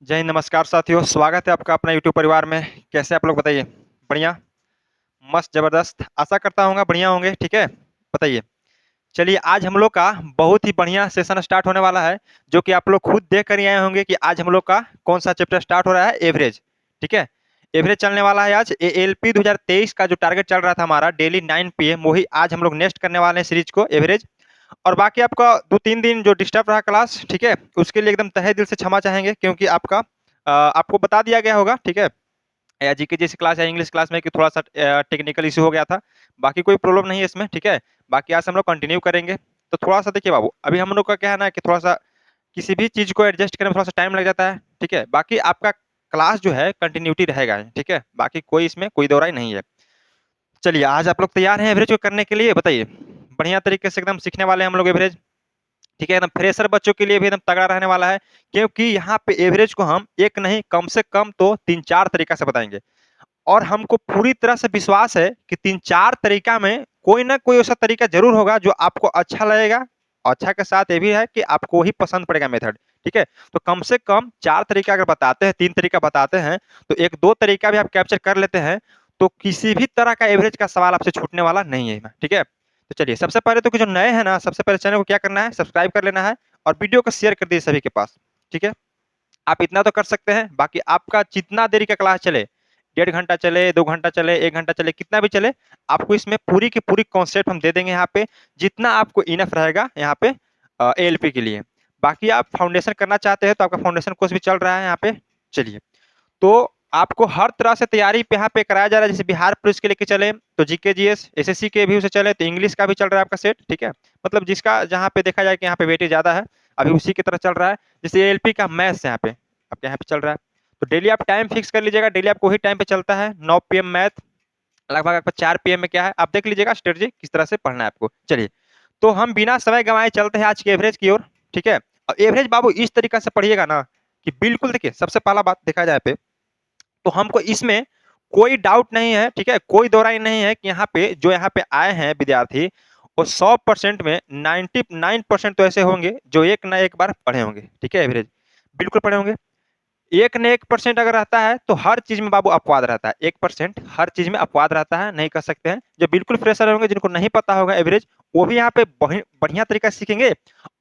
जय हिंद, नमस्कार साथियों। स्वागत है आपका अपना यूट्यूब परिवार में। कैसे आप लोग बताइए? बढ़िया, मस्त, जबरदस्त। आशा करता हूँ बढ़िया होंगे। ठीक है, बताइए। चलिए, आज हम लोग का बहुत ही बढ़िया सेशन स्टार्ट होने वाला है, जो कि आप लोग खुद देख कर ही आए होंगे कि आज हम लोग का कौन सा चैप्टर स्टार्ट हो रहा है। एवरेज। ठीक है, एवरेज चलने वाला है आज। एएलपी 2023 का जो टारगेट चल रहा था हमारा डेली 9 PM, वही आज हम लोग नेक्स्ट करने वाले हैं सीरीज को, एवरेज। और बाकी आपका 2-3 दिन जो डिस्टर्ब रहा क्लास, ठीक है, उसके लिए एकदम तहे दिल से क्षमा चाहेंगे, क्योंकि आपको बता दिया गया होगा, ठीक है, या जीके जैसी क्लास या इंग्लिश क्लास में कि थोड़ा सा टेक्निकल इशू हो गया था। बाकी कोई प्रॉब्लम नहीं है इसमें। ठीक है, बाकी आज हम लोग कंटिन्यू करेंगे। तो थोड़ा सा देखिए बाबू, अभी हम लोग का क्या है ना कि थोड़ा सा किसी भी चीज को एडजस्ट करने में थोड़ा सा टाइम लग जाता है। ठीक है, बाकी आपका क्लास जो है कंटिन्यूटी रहेगा। ठीक है, बाकी कोई इसमें कोई दो राय नहीं है। चलिए, आज आप लोग तैयार हैं एवरेज को करने के लिए? बताइए। बढ़िया तरीके से एकदम सीखने वाले हैं हम लोग एवरेज। ठीक है, एकदम फ्रेशर बच्चों के लिए भी एकदम तगड़ा रहने वाला है, क्योंकि यहाँ पे एवरेज को हम एक नहीं, कम से कम तो 3-4 तरीका से बताएंगे। और हमको पूरी तरह से विश्वास है कि 3-4 तरीका में कोई ना कोई ऐसा तरीका जरूर होगा जो आपको अच्छा लगेगा। अच्छा के साथ ये भी है कि आपको ही पसंद पड़ेगा मेथड। ठीक है, तो कम से कम 4 तरीका अगर बताते हैं, 3 तरीका बताते हैं, तो 1-2 तरीका भी आप कैप्चर कर लेते हैं, तो किसी भी तरह का एवरेज का सवाल आपसे छूटने वाला नहीं है। ठीक है, तो चलिए, सबसे पहले तो कि जो नए हैं ना, सबसे पहले चैनल को क्या करना है, सब्सक्राइब कर लेना है और वीडियो को शेयर कर दीजिए सभी के पास। ठीक है, आप इतना तो कर सकते हैं। बाकी आपका जितना देरी का क्लास चले, 1.5 घंटा चले, 2 घंटा चले, 1 घंटा चले, कितना भी चले, आपको इसमें पूरी की पूरी कॉन्सेप्ट हम दे देंगे यहाँ पे, जितना आपको इनफ रहेगा यहाँ पे एएलपी के लिए। बाकी आप फाउंडेशन करना चाहते हैं तो आपका फाउंडेशन कोर्स भी चल रहा है यहाँ पे। चलिए, तो आपको हर तरह से तैयारी पे यहाँ पे कराया जा रहा है। जैसे बिहार पुलिस के लेके चले तो जीके जीएस, एसएससी के भी उसे चले तो इंग्लिश का भी चल रहा है आपका सेट। ठीक है, मतलब जिसका जहाँ पे देखा जाए कि यहाँ पे वेटेज ज्यादा है, अभी उसी की तरह चल रहा है। जैसे एएलपी का मैथ्स यहाँ पे आपके यहाँ पे चल रहा है, तो डेली आप टाइम फिक्स कर लीजिएगा। डेली आपको वही टाइम पे चलता है, 9 PM मैथ, लगभग आपका 4 PM में क्या है आप देख लीजिएगा स्ट्रेटजी किस तरह से पढ़ना है आपको। चलिए, तो हम बिना समय गंवाए चलते हैं आज के एवरेज की ओर। ठीक है, और एवरेज बाबू इस तरीका से पढ़िएगा ना कि बिल्कुल, देखिए, सबसे पहला बात देखा जाए पे, तो हमको इसमें कोई डाउट नहीं है। ठीक है, कोई दो राय नहीं है कि यहाँ पे जो यहाँ पे आए हैं विद्यार्थी, वो 100% में 99% तो ऐसे होंगे जो एक ना एक बार पढ़े होंगे। ठीक है, एवरेज बिल्कुल पढ़े होंगे। 1 न 1% अगर रहता है तो हर चीज में बाबू अपवाद रहता है। 1% हर चीज में अपवाद रहता है, नहीं कर सकते हैं। जो बिल्कुल फ्रेशर होंगे, जिनको नहीं पता होगा एवरेज, वो भी यहाँ पे बढ़िया तरीका से सीखेंगे।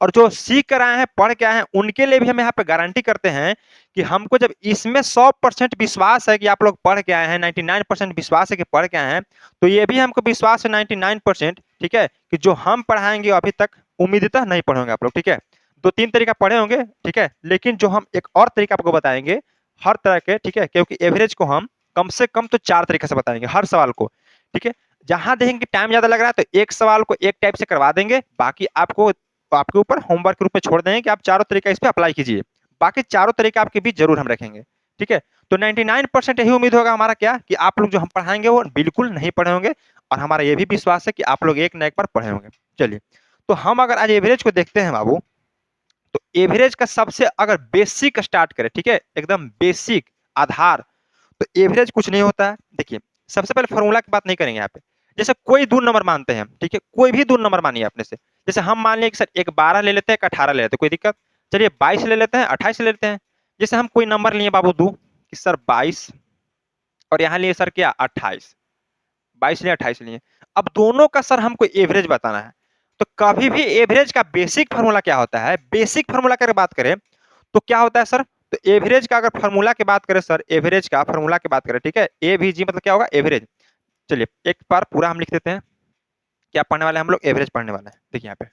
और जो सीख कर आए हैं, पढ़ के आए हैं, उनके लिए भी हम यहाँ पे गारंटी करते हैं कि हमको जब इसमें 100% विश्वास है कि आप लोग पढ़ के आए हैं, 99% विश्वास है कि पढ़ के आए हैं, तो ये भी हमको विश्वास है 99%, ठीक है, कि जो हम पढ़ाएंगे अभी तक उम्मीदतः नहीं पढ़े होंगे आप लोग। ठीक है, 2-3 तरीका पढ़े होंगे, ठीक है, लेकिन जो हम एक और तरीका आपको बताएंगे हर तरह के, ठीक है, क्योंकि एवरेज को हम कम से कम तो 4 तरीके से बताएंगे हर सवाल को। ठीक है, जहां देखेंगे टाइम ज्यादा लग रहा है तो एक सवाल को एक टाइप से करवा देंगे, बाकी आपको आपके ऊपर होमवर्क के रूप में छोड़ देंगे कि आप चारों तरीका इस पे अप्लाई कीजिए। बाकी चारों तरीके आपके बीच जरूर हम रखेंगे। ठीक है, तो 99% यही उम्मीद होगा हमारा क्या कि आप लोग जो हम पढ़ाएंगे वो बिल्कुल नहीं पढ़े होंगे, और हमारा ये भी विश्वास है कि आप लोग एक न एक बार पढ़े होंगे। चलिए, तो हम अगर आज एवरेज को देखते हैं बाबू, तो एवरेज का सबसे अगर बेसिक स्टार्ट करें, ठीक है, एकदम बेसिक आधार, तो एवरेज कुछ नहीं होता है। देखिए, सबसे पहले फॉर्मूला की बात नहीं करेंगे यहाँ पे। जैसे कोई दो नंबर मानते हैं हम, ठीक है, कोई भी दो नंबर मानिए अपने से। जैसे हम मान लें कि सर एक 12 ले लेते हैं, एक 18 ले लेते हैं, कोई दिक्कत? चलिए 22 ले लेते हैं, 28 ले लेते हैं। जैसे हम कोई नंबर लिए बाबू दो, कि सर 22, और यहाँ लिए सर क्या 28, 22 लिए 28 लिए। अब दोनों का सर हमको एवरेज बताना है। तो कभी भी एवरेज का बेसिक फार्मूला क्या होता है, बेसिक फार्मूला की बात करें तो क्या होता है सर, तो एवरेज का अगर फार्मूला की बात करें सर, एवरेज का फार्मूला की बात करें, ठीक है, एवीजी मतलब क्या होगा, एवरेज। चलिए एक बार पूरा हम लिख देते हैं। क्या पढ़ने वाले हैं हम लोग, एवरेज पढ़ने वाले हैं। देखिए यहाँ पे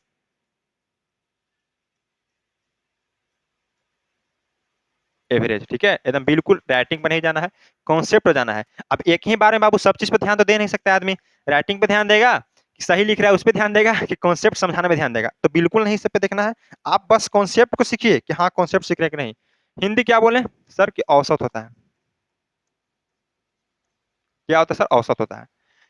एवरेज, ठीक है, एकदम बिल्कुल राइटिंग पे नहीं जाना है, कॉन्सेप्ट पे जाना है। अब एक ही बार में बाबू सब चीज पे ध्यान तो दे नहीं सकता आदमी। राइटिंग पे ध्यान देगा कि सही लिख रहा है उस पर ध्यान देगा, कि कॉन्सेप्ट समझाने में ध्यान देगा, तो बिल्कुल नहीं, सब पे देखना है। आप बस कॉन्सेप्ट को सीखिए कि हाँ कॉन्सेप्ट सीख रहे कि नहीं। हिंदी क्या बोले सर, कि औसत होता है। क्या होता है सर, औसत होता है।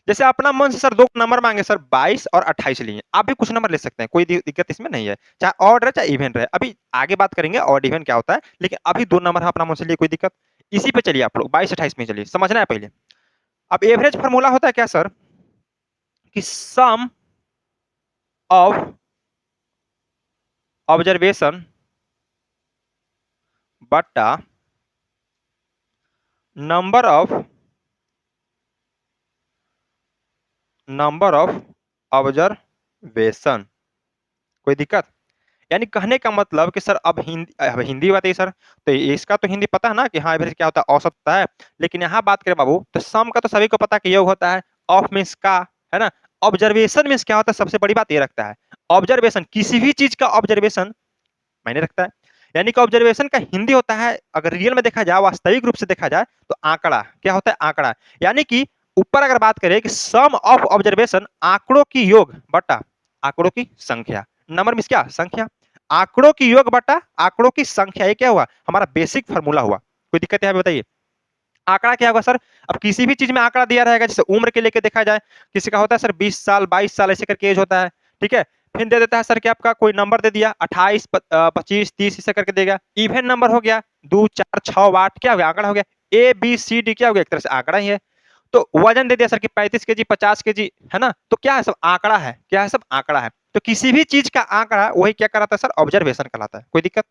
जैसे अपना मन से सर दो नंबर मांगे, सर 22 और 28 लिए, आप भी कुछ नंबर ले सकते हैं, कोई दिक्कत इसमें नहीं है, चाहे ऑड रहे चाहे इवन रहे। अभी आगे बात करेंगे ऑड इवन क्या होता है, लेकिन अभी दो नंबर हम अपना मन से लिए, कोई दिक्कत? इसी पे चलिए आप लोग 22-28 में चलिए, समझना है पहले। अब एवरेज फॉर्मूला होता है क्या सर, कि सम ऑफ ऑब्जर्वेशन बट्टा नंबर ऑफ ऑब्जर्वेशन। कोई दिक्कत? यानी कहने का मतलब कि सर अब हिंदी बताइए सर। तो इसका तो हिंदी पता है ना कि हाँ एवरेज क्या होता है, औसत होता है। लेकिन यहाँ बात करें बाबू तो सम का तो सभी को पता है कि योग होता है। ऑफ मीन्स का, है ना। ऑब्जर्वेशन मीन्स क्या होता है, सबसे बड़ी बात ये रखता है। ऑब्जर्वेशन, किसी भी चीज का ऑब्जर्वेशन मायने रखता है। यानी कि ऑब्जर्वेशन का हिंदी होता है, अगर रियल में देखा जाए, वास्तविक रूप से देखा जाए तो आंकड़ा। क्या होता है? आंकड़ा। यानी कि ऊपर अगर बात करें कि सम ऑफ ऑब्जर्वेशन, आंकड़ों की योग बटा आंकड़ों की संख्या। नंबर मीन्स क्या? संख्या। आंकड़ों की योग बटा आंकड़ों की संख्या, ये क्या हुआ? हमारा बेसिक फार्मूला हुआ। कोई दिक्कत है बताइए? आंकड़ा क्या होगा सर? अब किसी भी चीज में आंकड़ा दिया रहेगा, जैसे उम्र के लेके देखा जाए, किसी का होता है सर 20 साल 22 साल ऐसे करके एज होता है, ठीक है। फिर दे देता है सर कि आपका कोई नंबर दे दिया 28 25 30 ऐसे करके देगा। इवन नंबर हो गया 2 4 6 8, क्या हो गया? आंकड़ा हो गया। ए बी सी डी क्या हो गया? एक तरह से आंकड़ा ही है। तो वजन दे दिया सर कि 35 kg 50 kg, है ना। तो क्या है? सब आंकड़ा है। क्या है? सब आंकड़ा है। तो किसी भी चीज का आंकड़ा वही क्या कराता है सर? ऑब्जर्वेशन कहलाता है। कोई दिक्कत?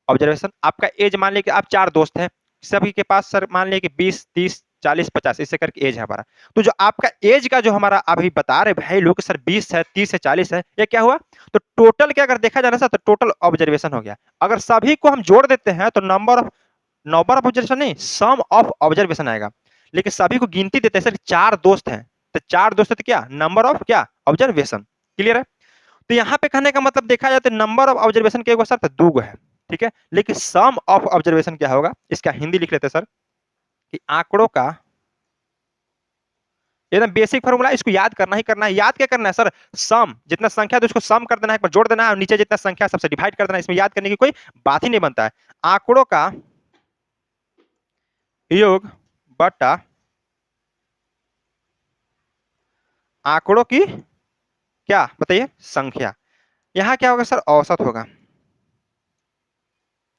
ऑब्जर्वेशन। आपका एज मान लिया कि आप 4 दोस्त हैं, सभी के पास सर मान लिया कि 20 30 40 50 इससे करके एज है हमारा। तो जो आपका एज का जो हमारा अभी बता रहे भाई लोग सर 20 है 30 है 40 है, ये क्या हुआ? तो टोटल क्या अगर देखा जाए ना सर, तो टोटल ऑब्जर्वेशन हो गया। अगर सभी को हम जोड़ देते हैं तो नंबर ऑफ ऑब्जर्वेशन नहीं, सम ऑफ ऑब्जर्वेशन आएगा। लेकिन सभी को गिनती देते हैं सर, 4 दोस्त हैं तो 4 दोस्त है तो क्या? नंबर ऑफ क्या? ऑब्जर्वेशन। क्लियर है? तो यहाँ पे कहने का मतलब देखा जाए तो नंबर ऑफ ऑब्जर्वेशन के सर तो 2 है, ठीक है। लेकिन सम ऑफ ऑब्जर्वेशन क्या होगा? इसका हिंदी लिख लेते हैं सर कि आंकड़ों का, एकदम बेसिक फॉर्मूला, इसको याद करना ही करना है। याद क्या करना है सर? सम, जितना संख्या तो उसको सम कर देना है, एक बार जोड़ देना है, और नीचे जितना संख्या सबसे डिवाइड कर देना है। इसमें याद करने की कोई बात ही नहीं बनता है। आंकड़ों का योग बटा आंकड़ों की क्या बताइए? संख्या। यहाँ क्या होगा सर? औसत होगा।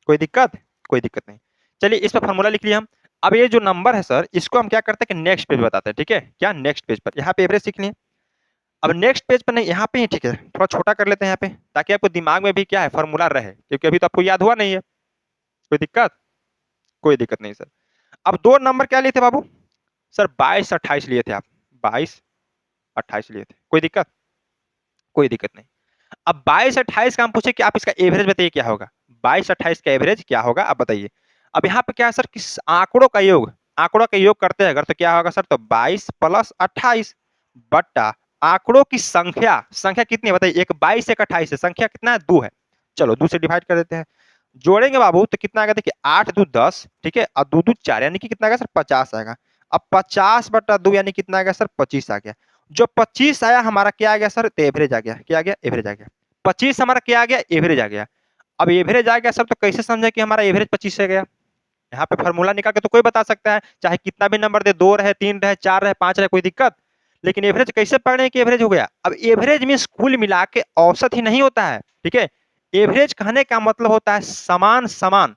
कोई दिक्कत? कोई दिक्कत नहीं। चलिए इस पर फॉर्मूला लिख लिया हम। अब ये जो नंबर है सर, इसको हम क्या करते हैं कि नेक्स्ट पेज बताते हैं, ठीक है। क्या? नेक्स्ट पेज पर। यहाँ पे एवरेज सीख लिए। अब नेक्स्ट पेज पर नहीं, यहाँ पे ही ठीक है, थोड़ा छोटा कर लेते हैं यहाँ पे, ताकि आपको दिमाग में भी क्या है? फॉर्मूला रहे, क्योंकि अभी तो आपको याद हुआ नहीं है। कोई दिक्कत? कोई दिक्कत नहीं सर। अब 2 नंबर क्या लिए थे बाबू? सर 22 28 लिए थे आप। 22 28 लिए थे। कोई दिक्कत? कोई दिक्कत नहीं। अब 22 28 का हम पूछे कि आप इसका एवरेज बताइए क्या होगा? 22 28 का एवरेज क्या होगा आप बताइए। अब यहाँ पे क्या है सर? किस आंकड़ों का योग, आंकड़ों का योग करते हैं अगर, तो क्या होगा सर? तो 22 + 28 बट्टा आंकड़ों की संख्या। संख्या कितनी है बताइए? एक 22 एक 28 है, संख्या कितना है? 2 है। चलो 2 से डिवाइड कर देते हैं। जोड़ेंगे बाबू तो कितना आएगा? देखिए 8 2 10, ठीक है, और 2 2 4, यानी कि कितना आएगा सर? 50 आएगा। अब 50/2 यानी कितना आएगा सर? 25 आ गया। जो 25 आया हमारा क्या आ गया सर? तो एवरेज आ गया। क्या आ गया? एवरेज आ गया। 25 हमारा क्या आ गया? एवरेज आ गया। अब एवरेज आ गया सर, तो कैसे समझे कि हमारा एवरेज 25 आ गया? यहाँ पे फॉर्मूला निकाल के तो कोई बता सकता है, चाहे कितना भी नंबर दे, 2 रहे 3 रहे 4 रहे 5 रहे, कोई दिक्कत। लेकिन एवरेज कैसे पढ़ने की एवरेज हो गया? अब एवरेज मीन्स कुल मिला के औसत ही नहीं होता है, ठीक है। एवरेज कहने का मतलब होता है समान समान,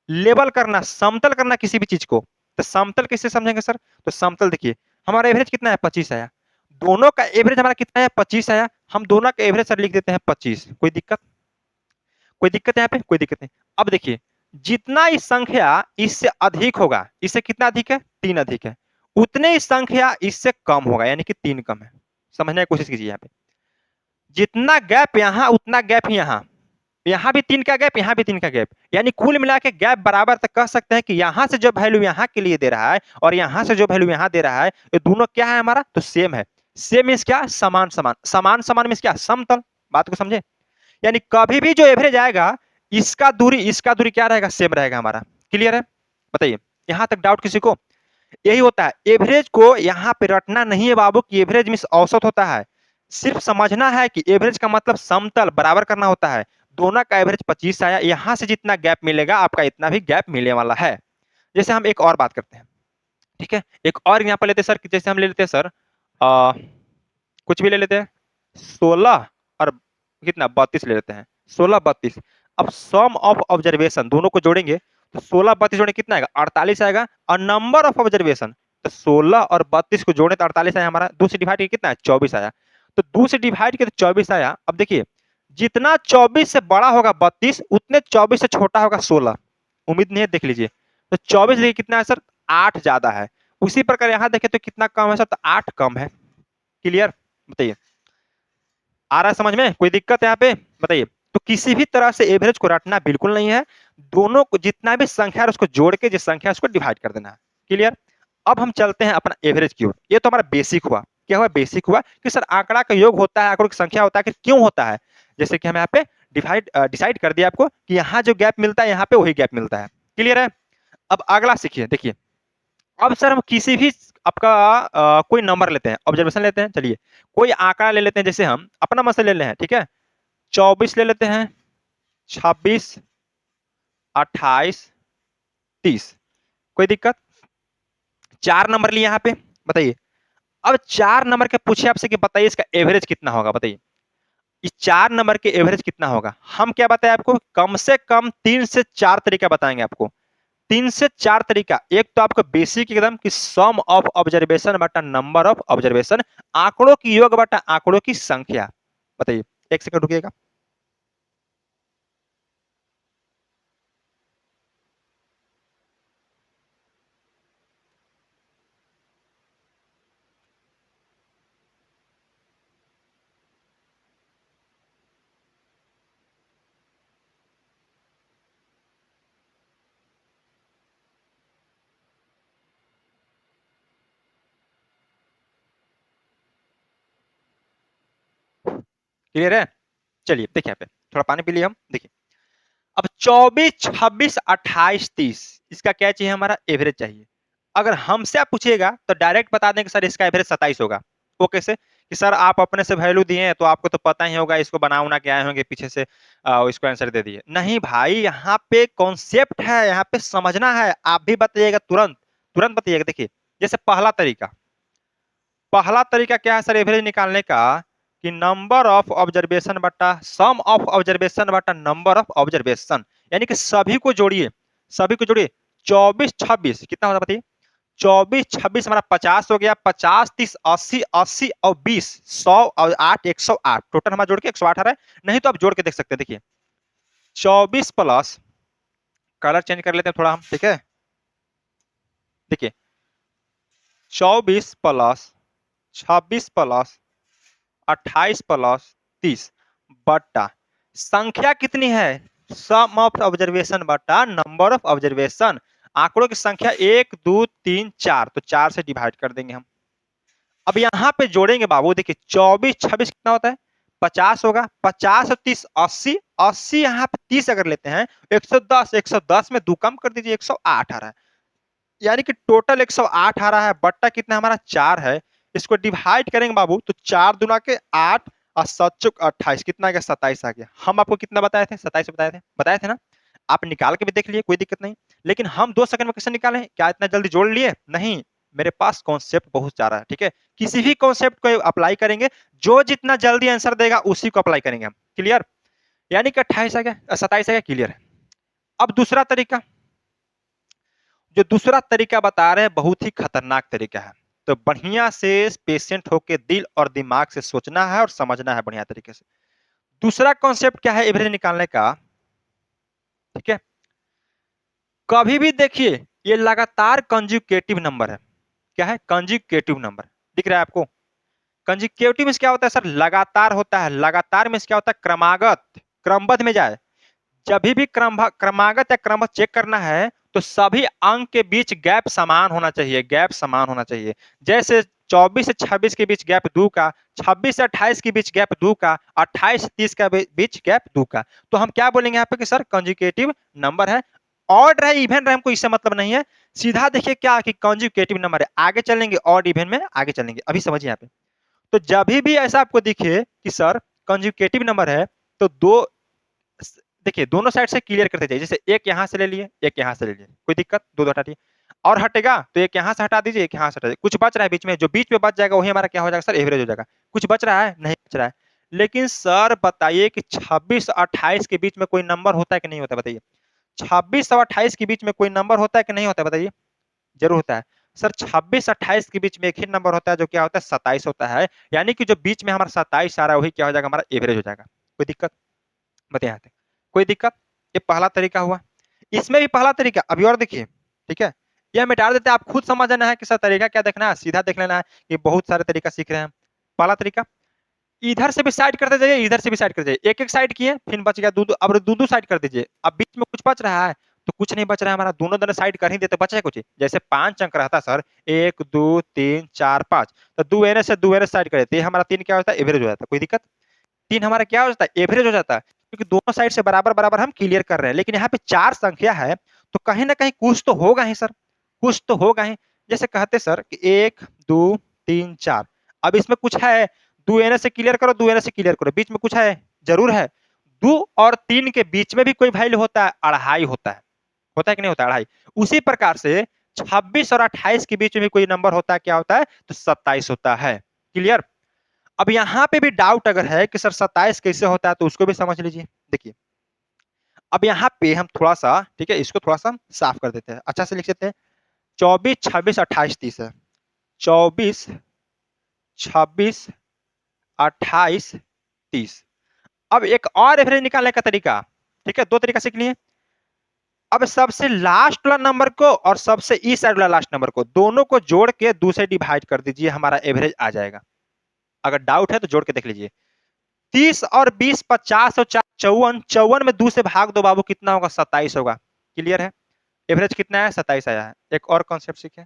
लेवल करना, समतल करना किसी भी चीज को। तो समतल कैसे समझेंगे सर? तो समतल देखिए, हमारा एवरेज कितना है? 25 आया। दोनों का एवरेज हमारा कितना है? 25 आया। हम दोनों का एवरेज सर लिख देते हैं 25। कोई दिक्कत? कोई दिक्कत है यहाँ पे? कोई दिक्कत नहीं। अब देखिए, जितना ही संख्या इससे अधिक होगा, इससे कितना अधिक है? 3 अधिक है, उतने ही संख्या इससे कम होगा, यानी कि 3 कम है। समझने की कोशिश कीजिए यहाँ पे। जितना गैप यहाँ उतना गैप यहाँ, यहाँ भी 3 का गैप, यहाँ भी 3 का गैप, यानी कुल मिला के गैप बराबर। तक कह सकते हैं कि यहाँ से जो वैल्यू यहाँ के लिए दे रहा है और यहाँ से जो वैल्यू यहाँ दे रहा है, ये दोनों क्या है हमारा? तो सेम है। सेम मीन्स क्या? समान समान। समान समान मीन्स क्या? समतल। बात को समझे? यानी कभी भी जो एवरेज आएगा, इसका दूरी क्या रहेगा? सेम रहेगा हमारा। क्लियर है? बताइए, यहां तक डाउट किसी को? यही होता है एवरेज को यहाँ पे रटना नहीं है बाबू कि एवरेज मीन्स औसत होता है। सिर्फ समझना है कि एवरेज का मतलब समतल बराबर करना होता है। दोनों का एवरेज 25 आया, यहां से जितना गैप मिलेगा आपका इतना भी गैप मिलने वाला है। जैसे हम एक और बात करते हैं, ठीक है। एक और यहाँ पर लेते हैं सर, जैसे हम ले लेते हैं सर कुछ भी ले लेते हैं, 16 और कितना 32 ले लेते हैं, 16 32। अब सम ऑफ ऑब्जर्वेशन दोनों को जोड़ेंगे तो 16 32 जोड़े कितना आएगा? 48 आएगा। और नंबर ऑफ ऑब्जर्वेशन, तो 16 और 32 को जोड़े तो 48 आया हमारा। 2 से डिवाइड किया कितना है? 24 आया। तो 2 से डिवाइड किया तो 24 आया। अब देखिए, जितना 24 से बड़ा होगा 32, उतने 24 से छोटा होगा 16। उम्मीद नहीं है, देख लीजिए। तो 24 देखिए कितना है सर? 8 ज्यादा है। उसी प्रकार यहाँ देखें तो कितना कम है सर, तो 8 कम है। क्लियर, बताइए आ रहा है समझ में, कोई दिक्कत है यहाँ पे बताइए। तो किसी भी तरह से एवरेज को रटना बिल्कुल नहीं है, दोनों को जितना भी संख्या है उसको जोड़ के जिस संख्या है उसको डिवाइड कर देना है। क्लियर। अब हम चलते हैं अपना एवरेज की ओर। ये तो हमारा बेसिक हुआ। क्या हुआ, बेसिक हुआ कि सर आंकड़ा का योग होता है, आंकड़ों की संख्या होता है, कि क्यों होता है। जैसे कि हम यहाँ पे डिसाइड कर दिया आपको कि यहाँ जो गैप मिलता है यहाँ पे वही गैप मिलता है। क्लियर है। अब अगला सीखिए, देखिए अब सर हम किसी भी आपका कोई नंबर लेते हैं, ऑब्जर्वेशन लेते हैं, चलिए कोई आंकड़ा ले लेते हैं, जैसे हम अपना मसला ले लेते हैं, ठीक है 24 ले लेते हैं, 26, 28, 30, कोई दिक्कत। 4 नंबर लिए यहाँ पे, बताइए। अब 4 नंबर के पूछे आपसे कि बताइए इसका एवरेज कितना होगा, बताइए इस 4 नंबर के एवरेज कितना होगा। हम क्या बताए आपको, कम से कम 3 से 4 तरीका बताएंगे आपको। 3 से 4 तरीका। एक तो आपको बेसिक एकदम कि सम ऑफ ऑब्जर्वेशन बटा नंबर ऑफ ऑब्जर्वेशन, आंकड़ों की योग बटा आंकड़ों की संख्या। बताइए, एक सेकंड रुकिएगा। क्लियर है। चलिए देखिए यहाँ पे थोड़ा पानी पी लिए हम, देखिए अब 24, 26, 28, 30 इसका क्या चाहिए, हमारा एवरेज चाहिए। अगर हमसे आप पूछिएगा तो डायरेक्ट बता दें कि सर इसका एवरेज 27 होगा। वो कैसे, कि सर आप अपने से वैल्यू दिए हैं तो आपको तो पता ही होगा, इसको बना उना के आए होंगे पीछे से, इसको आंसर दे दिए। नहीं भाई, यहाँ पे कॉन्सेप्ट है, यहाँ पे समझना है। आप भी बताइएगा तुरंत, तुरंत बताइएगा। देखिए जैसे पहला तरीका क्या है सर एवरेज निकालने का, कि नंबर ऑफ ऑब्जर्वेशन बटा सम ऑफ ऑब्जर्वेशन बटा नंबर ऑफ ऑब्जर्वेशन, यानी कि सभी को जोड़िए, सभी को जोड़िए। 24, 26 कितना होता बताइए। 24, 26 हमारा 50 हो गया, 50, 30, 80, 80 और 20, 100 और 8, 108, टोटल हमारा जोड़ के 108 आ रहा है। नहीं तो आप जोड़ के देख सकते हैं। देखिए 24 प्लस, कलर चेंज कर लेते हैं थोड़ा हम, ठीक है। देखिए 24 प्लस 26 प्लस 28 प्लस 30 बटा संख्या कितनी है, सम ऑफ ऑब्जर्वेशन बटा नंबर ऑफ ऑब्जर्वेशन, आंकड़ों की संख्या 1, 2, 3, 4, तो 4 से डिवाइड कर देंगे हम। अब यहाँ पे जोड़ेंगे बाबू, देखिए 24, 26 कितना होता है, 50 होगा, 50 और 30, 80, 80 यहाँ पे 30 अगर लेते हैं 110, 110 में 2 कम कर दीजिए, 108 आ रहा है। यानी कि टोटल 108 आ रहा है, बट्टा कितना हमारा 4 है। इसको डिवाइड करेंगे बाबू तो 4 दूना के 8 और 7 चौक 28, कितना आ गया 27 आ गया। हम आपको कितना बताए थे, 27 बताए थे ना। आप निकाल के भी देख लिए, कोई दिक्कत नहीं। लेकिन हम 2 सेकंड में कैसे निकालें, क्या इतना जल्दी जोड़ लिए, नहीं। मेरे पास कॉन्सेप्ट बहुत सारा है, ठीक है। किसी भी कॉन्सेप्ट को अप्लाई करेंगे, जो जितना जल्दी आंसर देगा उसी को अप्लाई करेंगे हम। क्लियर, यानी कि 28 आ गया, 27 आ गया। क्लियर है। अब दूसरा तरीका, जो दूसरा तरीका बता रहे हैं बहुत ही खतरनाक तरीका है, तो बढ़िया से पेशेंट होके दिल और दिमाग से सोचना है और समझना है बढ़िया तरीके से। दूसरा कॉन्सेप्ट क्या है एवरेज निकालने का, ठीक है। कभी भी देखिए ये लगातार कंजुकेटिव नंबर है। क्या है, कंजुकेटिव नंबर, दिख रहा है आपको। कंजुकेटिव में क्या होता है सर, लगातार होता है। लगातार में क्या होता है, क्रमागत, क्रमबद्ध में जाए। जब भी क्रमागत या क्रमबद्ध चेक करना है तो सभी अंक के बीच गैप समान होना चाहिए, गैप समान होना चाहिए। जैसे 24 से 26 के बीच गैप 2 का, 26 से 28 के बीच गैप 2 का, 28 से 30 का बीच गैप 2 का। तो हम क्या बोलेंगे यहाँ पे कि सर कंजुकेटिव नंबर है। ऑड रहे इवन रहे हमको इससे मतलब नहीं है। सीधा देखिए क्या कि कंजुकेटिव नंबर है। आगे चलेंगे ऑड इवन में, आगे चलेंगे, अभी समझिए यहाँ पे। तो जब भी ऐसा आपको दिखे कि सर कंजुकेटिव नंबर है, तो दो, देखिए दोनों साइड से क्लियर करते जाइए। जैसे एक यहां से ले लिए, एक यहां से ले लिए, कोई दिक्कत, दो हटा दिए। और हटेगा तो एक यहां से हटा दीजिए, एक यहां से हटा दीजिए। कुछ बच रहा है बीच में, जो बीच में बच जाएगा वही हमारा क्या हो जाएगा सर, एवरेज हो जाएगा। कुछ बच रहा है, नहीं बच रहा है। लेकिन सर बताइए कि 26 और 28 के बीच में कोई नंबर होता है कि नहीं होता, बताइए। 26 और 28 के बीच में कोई नंबर होता है कि नहीं होता है, बताइए। जरूर होता है। सर 26 28 के बीच में एक ही नंबर होता है, जो क्या होता है 27 होता है। यानी कि जो बीच में हमारा 27 आ रहा है वही क्या हो जाएगा, हमारा एवरेज हो जाएगा। कोई दिक्कत, बताइए कोई दिक्कत। ये पहला तरीका हुआ। इसमें भी पहला तरीका, अभी और देखिए, ठीक है। यह मिटा देते हैं। आप खुद समझ लेना है कि सर तरीका क्या देखना है, सीधा देख लेना है कि बहुत सारे तरीका सीख रहे हैं। पहला तरीका, इधर से भी साइड करते जाइए, इधर से भी साइड करते जाइए। एक एक साइड किए, फिर बच गया दो दो, अब दो दो साइड कर दीजिए। अब बीच में कुछ बच रहा है तो कुछ नहीं बच रहा है हमारा, दोनों दोनों साइड कर ही देते, बचे कुछ। जैसे 5 अंक रहता सर, 1 2 3 4 5, तो दो एने से दो एने साइड कर देते, ये हमारा 3 क्या होता है, एवरेज हो जाता है। कोई दिक्कत, 3 हमारा क्या हो जाता है, एवरेज हो जाता है, क्योंकि दोनों साइड से बराबर बराबर हम क्लियर कर रहे हैं। लेकिन यहाँ पे 4 संख्या है तो कहीं ना कहीं कुछ तो होगा ही सर, कुछ तो होगा ही। जैसे कहते सर कि 1 2 3 4, अब इसमें कुछ है, 2 एने से क्लियर करो, 2 एने से क्लियर करो, बीच में कुछ है, जरूर है। 2 और 3 के बीच में भी कोई वैल्यू होता है, अढ़ाई होता है कि नहीं होता है, अढ़ाई। उसी प्रकार से 26 और 28 के बीच में भी कोई नंबर होता है, क्या होता है, तो 27 होता है। क्लियर। अब यहां पे भी डाउट अगर है कि सर 27 कैसे होता है, तो उसको भी समझ लीजिए। देखिए, अब यहाँ पे हम थोड़ा सा, ठीक है, इसको थोड़ा सा साफ कर देते हैं, अच्छा से लिख देते हैं। 24 26 28 30 है, 24 26 28 30। अब एक और एवरेज निकालने का तरीका, ठीक है, दो तरीका सीख लिए। अब सबसे लास्ट वाला नंबर को और सबसे इस साइड वाला लास्ट नंबर को, दोनों को जोड़ के 2 से डिवाइड कर दीजिए, हमारा एवरेज आ जाएगा। अगर डाउट है तो जोड़ के देख लीजिए। 30 और 20 50 और 4 54, 54 में 2 से भाग दो बाबू, कितना होगा, 27 होगा। क्लियर है। एवरेज कितना है, 27 आया है। एक और कॉन्सेप्ट सीखे।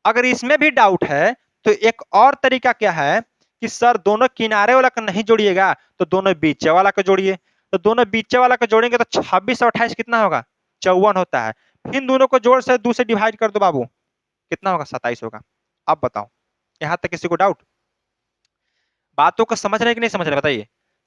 अगर इसमें भी डाउट है तो एक और तरीका क्या है कि सर दोनों किनारे वाला को नहीं जोड़िएगा, तो दोनों बीच वाला को जोड़िए। तो दोनों बीच वाला को जोड़ेंगे तो 26 और 28 कितना होगा, 54 होता है। फिर दोनों को जोड़ से 2 से डिवाइड कर दो बाबू, कितना होगा, 27 होगा। अब बताओ, यहां तक किसी को डाउट? बातों को समझ रहे हैं कि नहीं समझ रहे, बताइए।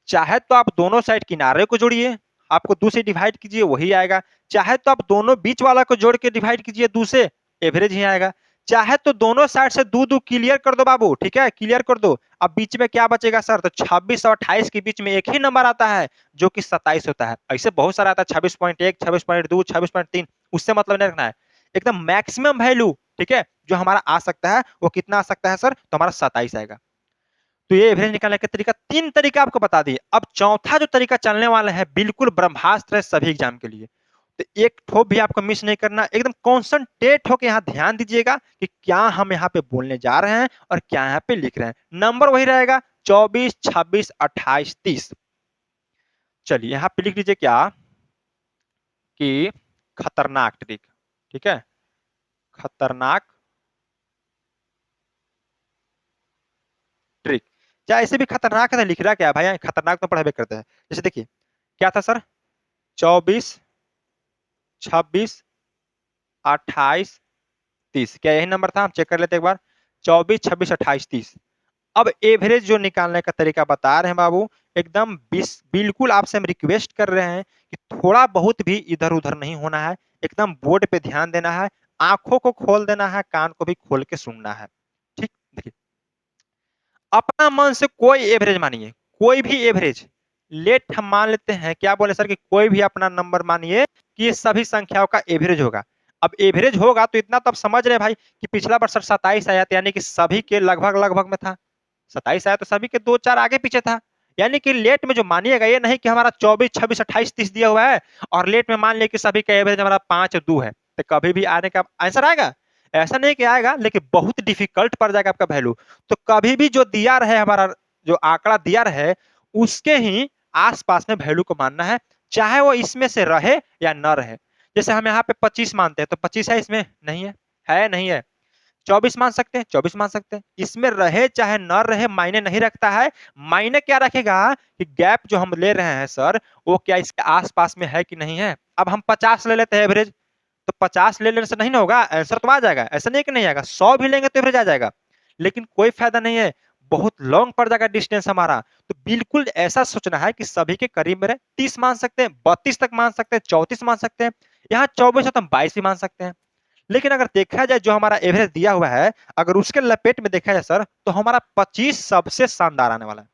चाहे तो आप दोनों साइड किनारे को जोड़िए, आपको 2 से डिवाइड कीजिए, वही आएगा। चाहे तो आप दोनों बीच वाला को जोड़ के डिवाइड कीजिए 2 से, एवरेज ही आएगा। चाहे तो दोनों साइड से दो दो क्लियर कर दो बाबू, ठीक है, क्लियर कर दो। अब बीच में क्या बचेगा सर, तो 26 और 28 के बीच में एक ही नंबर आता है जो कि 27 होता है। ऐसे बहुत सारा आता है, 26.1 26.2 26.3, उससे मतलब नहीं रखना है। एकदम मैक्सिमम वैल्यू, ठीक है, जो हमारा आ सकता है वो कितना आ सकता है सर, तो हमारा 27 आएगा। तो ये एवरेज निकालने का तरीका, 3 तरीका आपको बता दिए। अब चौथा जो तरीका चलने वाला है, बिल्कुल ब्रह्मास्त्र है सभी एग्जाम के लिए। तो एक ठोप भी आपको मिस नहीं करना, एकदम कॉन्सेंट्रेट होकर यहाँ ध्यान दीजिएगा कि क्या हम यहाँ पे बोलने जा रहे हैं और क्या यहाँ पे लिख रहे हैं। नंबर वही रहेगा, 24 26 28 30। चलिए यहाँ पे लिख लीजिए क्या, कि खतरनाक ट्रिक, ठीक है, खतरनाक ट्रिक। क्या ऐसे भी खतरनाक है, लिख रहा क्या है भाई, खतरनाक तो पढ़ाई करते हैं। जैसे देखिए क्या था सर, 24 26 28 30, क्या यही नंबर था, हम चेक कर लेते एक बार। 24 26 28 30। अब एवरेज जो निकालने का तरीका बता रहे हैं बाबू, एकदम बिल्कुल आपसे हम रिक्वेस्ट कर रहे हैं कि थोड़ा बहुत भी इधर उधर नहीं होना है, एकदम बोर्ड पे ध्यान देना है, आंखों को खोल देना है, कान को भी खोल के सुनना है। ठीक, देखिए, अपना मन से कोई एवरेज मानिए, कोई भी एवरेज। लेट हम मान लेते हैं, क्या बोले सर, कि कोई भी अपना नंबर मानिए कि ये सभी संख्याओं का एवरेज होगा। अब एवरेज होगा तो इतना तो आप समझ रहे भाई कि पिछला बार सर 27 आया था, यानी कि सभी के लगभग लगभग में था। 27 आया तो सभी के 2 4 आगे पीछे था। यानी कि लेट में जो मानिएगा, ये नहीं कि हमारा 24 26 28 30 दिया हुआ है और लेट में मान लिया कि सभी का एवरेज हमारा 5 2 है, तो कभी भी आने का आंसर आएगा, ऐसा नहीं कि आएगा, लेकिन बहुत डिफिकल्ट पड़ जाएगा आपका वैल्यू। तो कभी भी जो दिया रहे, हमारा जो आंकड़ा दिया रहे, उसके ही आसपास में वैल्यू को मानना है, चाहे वो इसमें से रहे या न रहे। जैसे हम यहाँ पे 25 मानते हैं, तो 25 है, इसमें नहीं है, है नहीं है। 24 मान सकते हैं, 24 मान सकते हैं, इसमें रहे चाहे न रहे मायने नहीं रखता है। मायने क्या रखेगा कि गैप जो हम ले रहे हैं सर, वो क्या इसके आसपास में है कि नहीं है। अब हम 50 ले लेते हैं एवरेज, तो 50 ले लेने से नहीं ना होगा, आंसर तो आ जाएगा, ऐसा नहीं कि नहीं आएगा। 100 भी लेंगे तो एवरेज आ जाएगा, लेकिन कोई फायदा नहीं है, बहुत लॉन्ग पड़ जाएगा डिस्टेंस हमारा। तो बिल्कुल ऐसा सोचना है कि सभी के करीब में रहे। 30 मान सकते हैं, 32 तक मान सकते हैं, 34 मान सकते हैं, यहाँ 24 है तो हम 22 भी मान सकते हैं। लेकिन अगर देखा जाए जो हमारा एवरेज दिया हुआ है, अगर उसके लपेट में देखा जाए सर, तो हमारा 25 सबसे शानदार आने वाला है।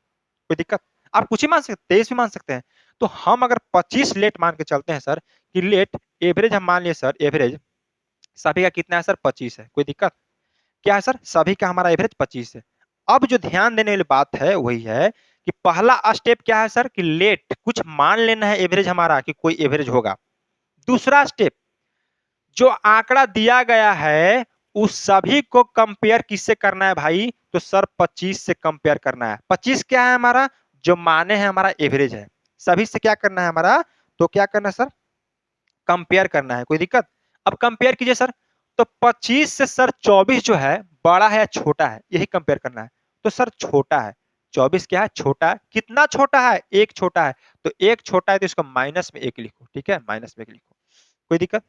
कोई दिक्कत, आप कुछ ही मान सकते, 23 भी मान सकते हैं। तो हम अगर 25 लेट मान के चलते हैं सर, कि लेट एवरेज हम मान लिए सर, एवरेज सभी का कितना है सर, 25 है। कोई दिक्कत, क्या है सर, सभी का हमारा एवरेज 25 है। अब जो ध्यान देने वाली बात है वही है कि पहला स्टेप क्या है सर, कि लेट कुछ मान लेना है एवरेज हमारा, कि कोई एवरेज होगा। दूसरा स्टेप, जो आंकड़ा दिया गया है उस सभी को कंपेयर किससे करना है भाई? तो सर 25 से कंपेयर करना है। 25 क्या है हमारा? जो माने है हमारा एवरेज है। सभी से क्या करना है हमारा? तो क्या करना है सर? कंपेयर करना है। कोई दिक्कत? अब कंपेयर कीजिए सर। तो 25 से सर 24 जो है बड़ा है या छोटा है, यही कंपेयर करना है। तो सर छोटा है। 24 क्या है? छोटा है। कितना छोटा है? एक छोटा है। तो एक छोटा है तो इसको माइनस में एक लिखो, ठीक है? माइनस में एक लिखो, कोई दिक्कत?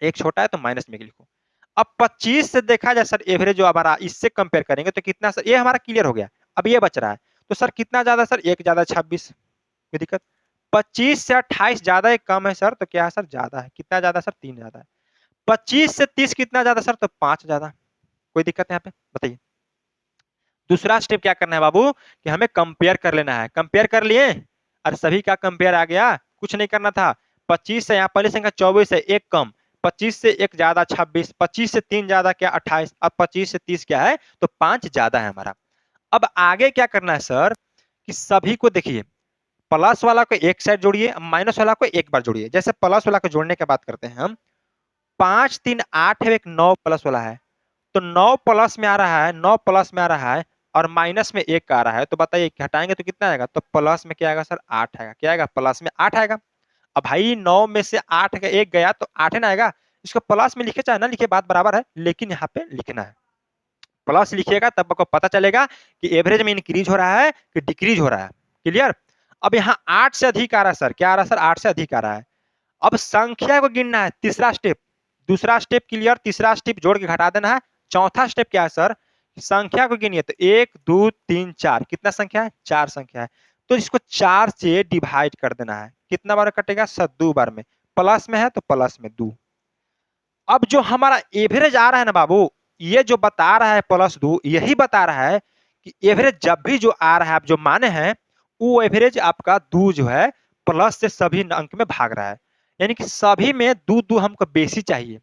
एक छोटा है तो माइनस में एक लिखो। अब 25 से देखा जाए सर एवरेज जो हमारा, इससे कंपेयर करेंगे तो कितना सर? ये हमारा क्लियर हो गया। अब ये बच रहा है। तो सर कितना ज्यादा सर? एक ज्यादा 26। कोई दिक्कत? 25 से 28 ज्यादा है कम है सर? तो क्या है सर? ज्यादा है। कितना ज्यादा सर? 3 ज्यादा है। 25 से 30 कितना ज्यादा सर? तो 5 ज्यादा। कोई दिक्कत है यहाँ पे? बताइए। दूसरा स्टेप क्या करना है बाबू? कि हमें कंपेयर कर लेना है। कंपेयर कर लिए और सभी का कंपेयर आ गया। कुछ नहीं करना था। 25 से यहाँ पहली संख्या 24 है, एक कम। 25 से एक ज्यादा 26। 25 से 3 ज्यादा क्या? 28। अब 25 से 30 क्या है? तो 5 ज्यादा है हमारा। अब आगे क्या करना है सर? कि सभी को देखिए, प्लस वाला को एक साइड जोड़िए, माइनस वाला को एक बार जोड़िए। जैसे प्लस वाला को जोड़ने की बात करते हैं हम। 5 3 8 है, एक 9 प्लस वाला है। तो 9 प्लस में आ रहा है, 9 प्लस में आ रहा है और माइनस में एक का आ रहा है। तो बताइए घटाएंगे तो कितना आएगा? तो प्लस में क्या आएगा सर? 8 आएगा। क्या आएगा? प्लस में 8 आएगा। अब भाई 9 में से 8 का एक गया तो 8 ना आएगा। इसको प्लस में लिखे चाहे ना लिखे, बात बराबर है, लेकिन यहाँ पे लिखना है। प्लस लिखिएगा तब आपको पता चलेगा कि एवरेज में इंक्रीज हो रहा है कि डिक्रीज हो रहा है। क्लियर? अब यहाँ 8 से अधिक आ रहा है सर। क्या आ रहा है सर? 8 से अधिक आ रहा है। अब संख्या को गिनना है, तीसरा स्टेप। दूसरा स्टेप क्लियर, तीसरा स्टेप जोड़ के घटा देना है। चौथा स्टेप क्या है सर? संख्या को गिनिए। तो 1 2 3 4 कितना संख्या है? 4 संख्या है। तो इसको 4 से डिवाइड कर देना है। कितना बार कटेगा सर? 2 बार में। प्लस में है तो प्लस में 2। अब जो हमारा एवरेज आ रहा है ना बाबू, ये जो बता रहा है +2, यही बता रहा है कि एवरेज जब भी जो आ रहा है, आप जो माने हैं, वो एवरेज आपका 2 जो है प्लस से सभी अंक में भाग रहा है। यानी कि सभी में 2 हमको बेसी चाहिए।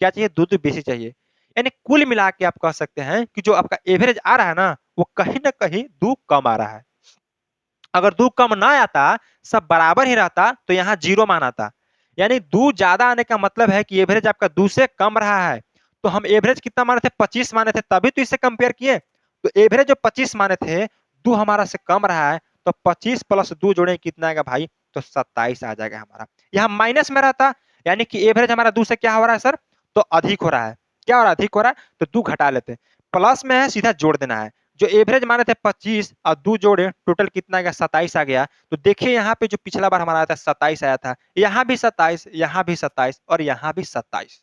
क्या चाहिए? 2 बेसी चाहिए। यानी कुल मिला के आप कह सकते हैं कि जो आपका एवरेज आ रहा है ना, वो कहीं ना कहीं 2 कम आ रहा है। अगर 2 कम ना आता, सब बराबर ही रहता, तो यहाँ 0 मान आता। यानी 2 ज्यादा आने का मतलब है कि एवरेज आपका 2 से कम रहा है। तो हम एवरेज कितना माने थे? 25 माने थे, तभी तो इससे कंपेयर किए। तो एवरेज जो 25 माने थे, 2 हमारा से कम रहा है। तो 25 प्लस 2 जोड़े कितना आएगा भाई? तो 27 आ जाएगा हमारा। यहाँ माइनस में रहता, यानी कि एवरेज हमारा 2 से क्या हो रहा है सर? तो अधिक हो रहा है। क्या हो रहा है? अधिक हो रहा है। तो 2 घटा लेते हैं। प्लस में है, सीधा जोड़ देना है। जो एवरेज माने थे 25 और 2 जोड़े, टोटल कितना आ गया? 27 आ गया। तो देखिए यहाँ पे जो पिछला बार हमारा आया था 27 आया था, यहाँ भी 27, यहाँ भी 27 और यहाँ भी 27।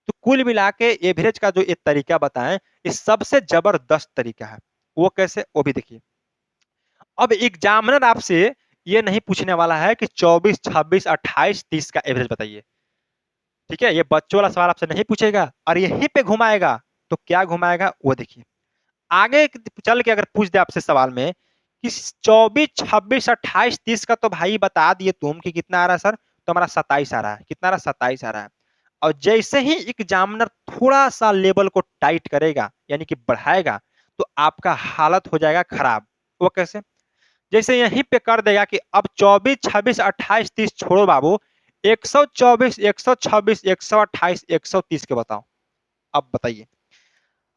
तो कुल मिला के एवरेज का जो एक तरीका बताएं, ये सबसे जबरदस्त तरीका है। वो कैसे? वो भी देखिए। अब एग्जामिनर आपसे ये नहीं पूछने वाला है कि 24 26 28 30 का एवरेज बताइए। ठीक है? ये बच्चों वाला सवाल आपसे नहीं पूछेगा और यहीं पे घुमाएगा। तो क्या घुमाएगा वो देखिए। आगे चल के अगर पूछ दे आपसे सवाल में कि 24 26 28 30 का तो भाई बता दिए तुम कि कितना आ रहा है सर? तो हमारा 27 आ रहा है। कितना आ रहा है? 27 आ रहा है। और जैसे ही एग्जामिनर थोड़ा सा लेवल को टाइट करेगा, यानी कि बढ़ाएगा, तो आपका हालत हो जाएगा खराब। वो कैसे? जैसे यहीं पे कर देगा कि अब 24 26 28 30 छोड़ो बाबू, 124 126 128 130 के बताओ। अब बताइए।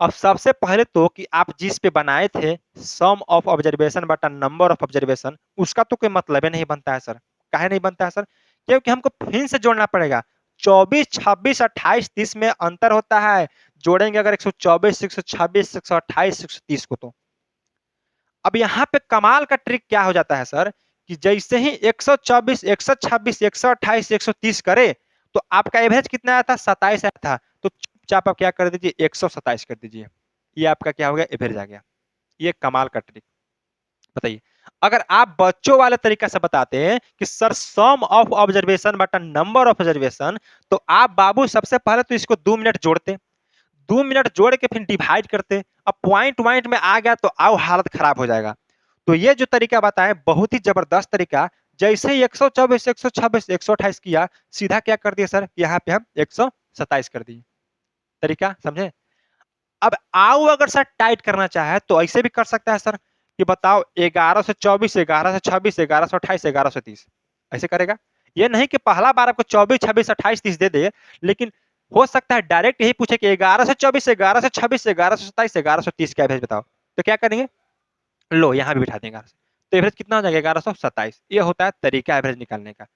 अब सबसे पहले तो कि आप जिस पे बनाए थे सम ऑफ ऑब्जर्वेशन बटा नंबर ऑफ ऑब्जर्वेशन, उसका तो कोई मतलब ही नहीं बनता है सर। काहे नहीं बनता है सर? क्योंकि हमको फिर से जोड़ना पड़ेगा। 24 26 28 30 में अंतर होता है। जोड़ेंगे अगर 124 126 128 130 को। तो अब यहाँ पे कमाल का ट्रिक क्या हो जाता है सर? कि जैसे ही 124 126 128 130 करे, तो आपका एवरेज कितना आया था? 27 आया था। तो चुपचाप आप क्या कर दीजिए? 127 कर दीजिए। ये आपका क्या हो गया? एवरेज आ गया। ये कमाल का ट्रिक। बताइए। अगर आप बच्चों वाले तरीका से बताते हैं कि सर सम ऑफ ऑब्जर्वेशन बटा नंबर ऑफ ऑब्जर्वेशन, तो आप बाबू सबसे पहले तो इसको 2 मिनट जोड़ते, 2 मिनट जोड़ के फिर डिवाइड करते। अब पॉइंट पॉइंट में आ गया तो आओ हालत खराब हो जाएगा। तो ये जो तरीका बताएं बहुत ही जबरदस्त तरीका। जैसे ही 124 126 128 किया, सीधा क्या कर दिया सर? यहाँ पे हम 127 कर दिए। तरीका समझे? अब आओ अगर सर टाइट करना चाहे तो ऐसे भी कर सकता है सर कि बताओ 11 से 24 11 से 26 11 से 28 11 से 30 ऐसे करेगा। ये नहीं कि पहला बार आपको 24, 26, 28, 30 दे दे, लेकिन हो सकता है डायरेक्ट यही पूछे कि 11 से 24, 11 से 26, 11 से 27, 11 से 30 का एवरेज बताओ। तो क्या करेंगे, लो यहाँ भी बिठा देंगे 11 से। तो एवरेज कितना हो जाएगा, 1127। ये होता है तरीका एवरेज निकालने का।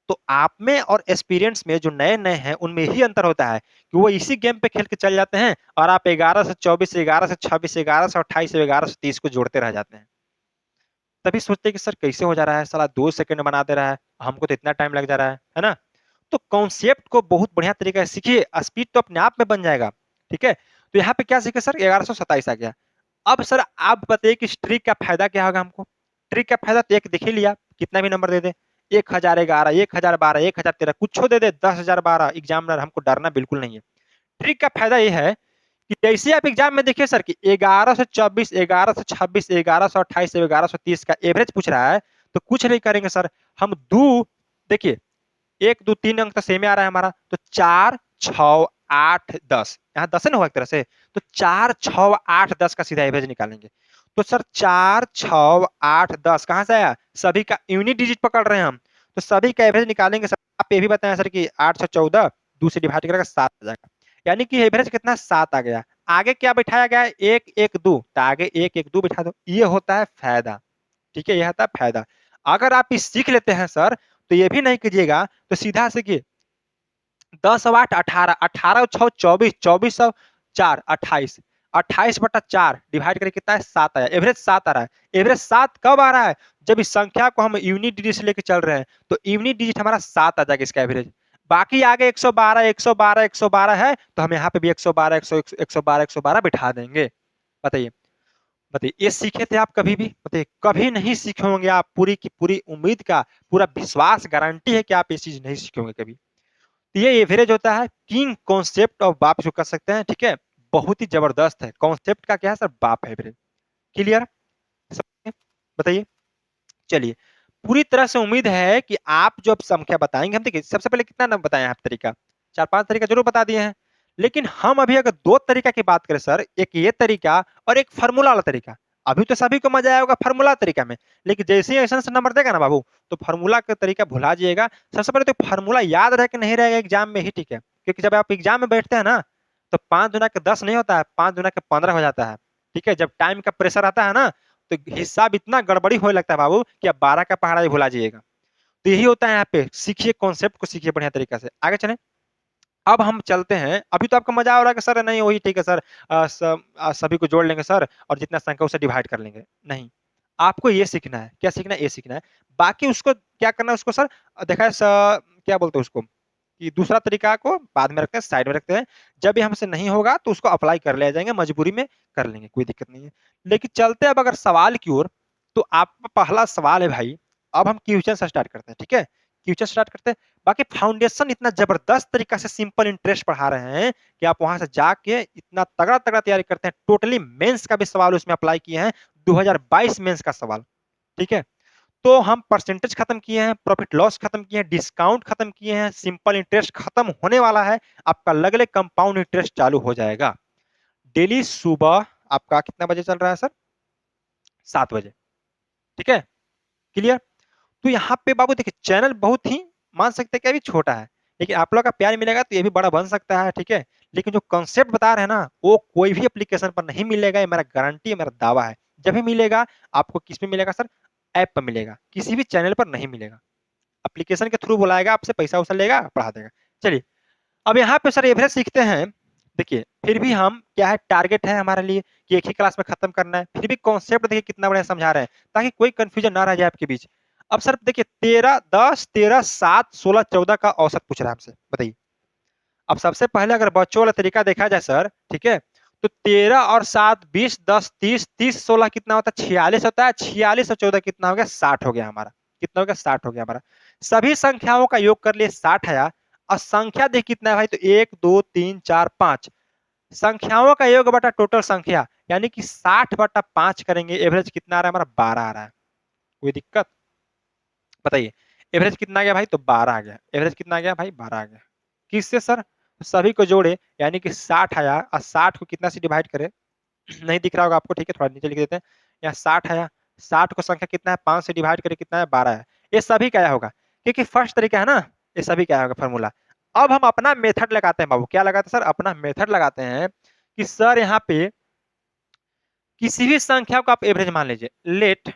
तो आप में और एक्सपीरियंस में जो नए नए हैं उनमें ही अंतर होता है कि वो इसी गेम पे खेल के चल जाते हैं और आप 11 से 24, 11 से 26, 11 से 28, 11 से 30 को जोड़ते रह जाते हैं। तभी सोचते हैं कि सर कैसे हो जा रहा है, साला 2 सेकंड में बना दे रहा है, हमको तो इतना टाइम लग जा रहा है ना। तो कॉन्सेप्ट को बहुत बढ़िया तरीके से सीखिए, स्पीड तो अपने आप में बन जाएगा। ठीक है, तो यहाँ पे क्या सीखे सर, 1127 आ गया। अब सर आप बताइए कि इस ट्रिक का फायदा क्या होगा हमको। ट्रिक का फायदा तो एक देख ही लिया, कितना भी नंबर दे दे, 1011, 1012, 1013, कुछ दे दे, 10,012, एग्जामिनर हमको डरना बिल्कुल नहीं है। ट्रिक का फायदा ये है कि जैसे आप एग्जाम में देखिए सर कि 1124, 1126, 1128, 1130 का एवरेज पूछ रहा है, तो कुछ नहीं करेंगे सर, हम दो, देखिए 1 2 3 अंक तो सेम आ रहा है हमारा, तो 4 6 8 10, यहाँ 10 है ना, हुआ एक तरह से, तो 4 6 8 10 का सीधा एवरेज निकालेंगे। तो सर 4 6 8 10 कहां से आया, सभी का यूनिट डिजिट पकड़ रहे हैं हम, तो सभी का एवरेज निकालेंगे सर। आप ये भी बताएं सर कि 8 से 14 2 से डिवाइड करेगा 7 आ जाएगा, यानी कि एवरेज कितना 7 आ गया। आगे क्या बिठाया गया है, 1 1 2, तो आगे 1 1 2 बिठा दो, ये होता है फायदा। ठीक है, यह होता है फायदा। अगर आप इस सीख लेते हैं सर, तो ये भी नहीं कीजिएगा, तो सीधा से कि 10 8 18, 18 6 24, 24 4 28, 28/4 डिवाइड करके कितना है, 7 आया, एवरेज 7 आ रहा है। एवरेज 7 कब आ रहा है, जब इस संख्या को हम यूनिट डिजिट से लेके चल रहे हैं, तो यूनिट डिजिट हमारा 7 आ जाएगा इसका एवरेज। बाकी आगे 112 112 112 है, तो हम यहाँ पे भी 112 112 112 बिठा देंगे। बताइए, बताइए ये सीखे थे आप कभी भी, बताइए कभी नहीं सीखे होंगे आप, पूरी की पूरी उम्मीद का पूरा विश्वास गारंटी है कि आप ये चीज नहीं सीखे होंगे कभी। तो ये एवरेज होता है किंग कॉन्सेप्ट ऑफ बाप, जो कर सकते हैं। ठीक है, बहुत ही जबरदस्त है कॉन्सेप्ट का, क्या है सर, बाप है एवरेज। क्लियर, बताइए। चलिए, पूरी तरह से उम्मीद है कि आप जो अब संख्या बताएंगे, हम देखिए सबसे पहले कितना नंबर बताए आप तरीका, 4 5 तरीका जरूर बता दिए हैं, लेकिन हम अभी अगर 2 तरीका की बात करें सर, एक ये तरीका और एक फार्मूला वाला तरीका। अभी तो सभी को मजा आएगा फार्मूला तरीका में, लेकिन जैसे ही ऐसा से नंबर देगा ना बाबू, तो फार्मूला का तरीका भुला जाइएगा। सबसे पहले तो फार्मूला याद रहे कि नहीं रहेगा एग्जाम में ही, ठीक है, क्योंकि जब आप एग्जाम में बैठते हैं ना, तो 5 दुना के 10 नहीं होता है, 5 दुना के 15 हो जाता है। ठीक है, जब टाइम का प्रेशर आता है ना, तो हिसाब इतना गड़बड़ी होने लगता है बाबू कि आप 12 का पहाड़ा ही भुला जाइएगा। तो यही होता है यहाँ पे, सीखिए कॉन्सेप्ट को, सीखिए बढ़िया तरीका से, आगे चलें। अब हम चलते हैं, अभी तो आपको मजा आ रहा है कि सर नहीं वही ठीक है सर, सभी को जोड़ लेंगे सर और जितना संख्या उसे डिवाइड कर लेंगे। नहीं, आपको ये सीखना है, क्या सीखना है, ये सीखना है। बाकी उसको क्या करना है, उसको सर देखा है क्या बोलते हैं उसको, कि दूसरा तरीका को बाद में रखते हैं, साइड में रखते हैं। जब ये हमसे नहीं होगा तो उसको अप्लाई कर ले जाएंगे, मजबूरी में कर लेंगे, कोई दिक्कत नहीं है। लेकिन चलते अब अगर सवाल की ओर, तो आपका पहला सवाल है भाई, अब हम क्वेश्चन से स्टार्ट करते हैं। ठीक है, क्वेश्चन स्टार्ट करते हैं। बाकी फाउंडेशन इतना जबरदस्त तरीका से सिंपल इंटरेस्ट पढ़ा रहे हैं कि आप वहां से जाके इतना तगड़ा तगड़ा तैयारी करते हैं। टोटली मेंस का भी सवाल उसमें अप्लाई किए हैं, 2022 मेंस का सवाल। ठीक है, तो हम परसेंटेज खत्म किए हैं, प्रॉफिट लॉस खत्म किए हैं, डिस्काउंट खत्म किए हैं, सिंपल इंटरेस्ट खत्म होने वाला है, आपका लगले कंपाउंड इंटरेस्ट चालू हो जाएगा। डेली सुबह आपका कितना बजे चल रहा है सर, 7 बजे। ठीक है, क्लियर। तो यहाँ पे बाबू देखिए, चैनल बहुत ही मान सकते हैं कि अभी छोटा है, लेकिन आप लोग का प्यार मिलेगा तो ये भी बड़ा बन सकता है। ठीक है, लेकिन जो कंसेप्ट बता रहे हैं ना, वो कोई भी एप्लीकेशन पर नहीं मिलेगा, ये मेरा गारंटी है, मेरा दावा है। जब भी मिलेगा, आपको किस पे मिलेगा सर, ऐप पर मिलेगा, किसी भी चैनल पर नहीं मिलेगा। एप्लीकेशन के थ्रू बुलाएगा, आपसे पैसा वैसा लेगा, पढ़ा देगा। चलिए, अब यहाँ पे सर एवरेज सीखते हैं। देखिए फिर भी हम क्या है, टारगेट है हमारे लिए कि एक ही क्लास में खत्म करना है, फिर भी कॉन्सेप्ट देखिए कितना बढ़िया समझा रहे हैं, ताकि कोई कंफ्यूजन ना रह जाए आपके बीच। अब सर देखिए 13 10 13 7 16 14 का औसत पूछ रहा है हमसे, बताइए। अब सबसे पहले अगर बच्चों वाला तरीका देखा जाए सर, ठीक है, तो 13 और 7 20 10 30 30 16 कितना होता है, 46 होता है। 46 और 14 कितना हो गया, 60 हो गया हमारा। कितना हो गया, 60 हो गया हमारा। सभी संख्याओं का योग कर लिए, 60 आया। और संख्या देख कितना है भाई, तो 1 2 3 4 5 संख्याओं का योग बटा टोटल संख्या, यानी कि 60/5 करेंगे। एवरेज कितना आ रहा है हमारा, 12 आ रहा है। कोई दिक्कत, बताइए। एवरेज कितना आ गया भाई, तो 12 आ गया। एवरेज कितना आ गया भाई, 12 आ गया। किससे सर, सभी को जोड़े, यानी कि 60 आया, और 60 को कितना से डिवाइड करे, नहीं दिख रहा होगा आपको, ठीक है, थोड़ा नीचे लिख देते हैं। यहाँ 60 आया, 60 को संख्या कितना है, 5 से डिवाइड करे कितना है, 12 है। ये सभी का आया होगा। क्योंकि फर्स्ट तरीका है ना, ये सभी क्या होगा फॉर्मूला। अब हम अपना मेथड लगाते हैं बाबू, क्या लगाते हैं सर, अपना मेथड लगाते हैं कि सर यहाँ पे किसी भी संख्या को आप एवरेज मान लीजिए। लेट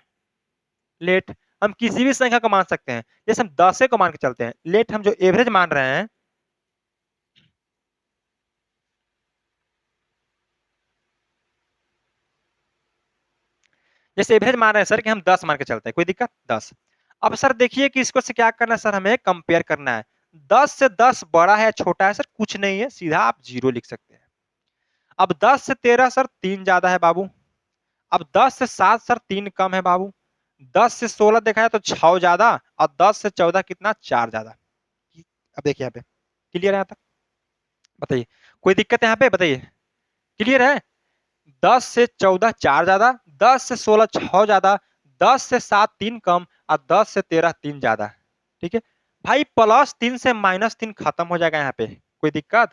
लेट हम किसी भी संख्या को मान सकते हैं, जैसे हम 10 को मान के चलते हैं। लेट हम जो एवरेज मान रहे हैं, जैसे एवरेज मान रहे हैं सर कि हम 10 मान के चलते हैं, कोई दिक्कत 10। अब सर देखिए कि इसको से क्या करना है सर, हमें कंपेयर करना है। 10 से 10 बड़ा है छोटा है सर, कुछ नहीं है, सीधा आप 0 लिख सकते हैं। अब 10 से 13 सर 3 ज्यादा है बाबू। अब 10 से 7 सर 3 कम है बाबू। 10 से 16 देखा है तो 6 ज्यादा, और 10 से 14 कितना, 4 ज्यादा। अब देखिए यहाँ पे क्लियर है यहाँ तक, बताइए कोई दिक्कत है यहाँ पे, बताइए क्लियर है। 10 से 14 4 ज्यादा, 10 से 16 6 ज्यादा, 10 से 7 3 कम, और 10 से 13 3 ज्यादा। ठीक है भाई, +3 से -3 खत्म हो जाएगा यहाँ पे, कोई दिक्कत,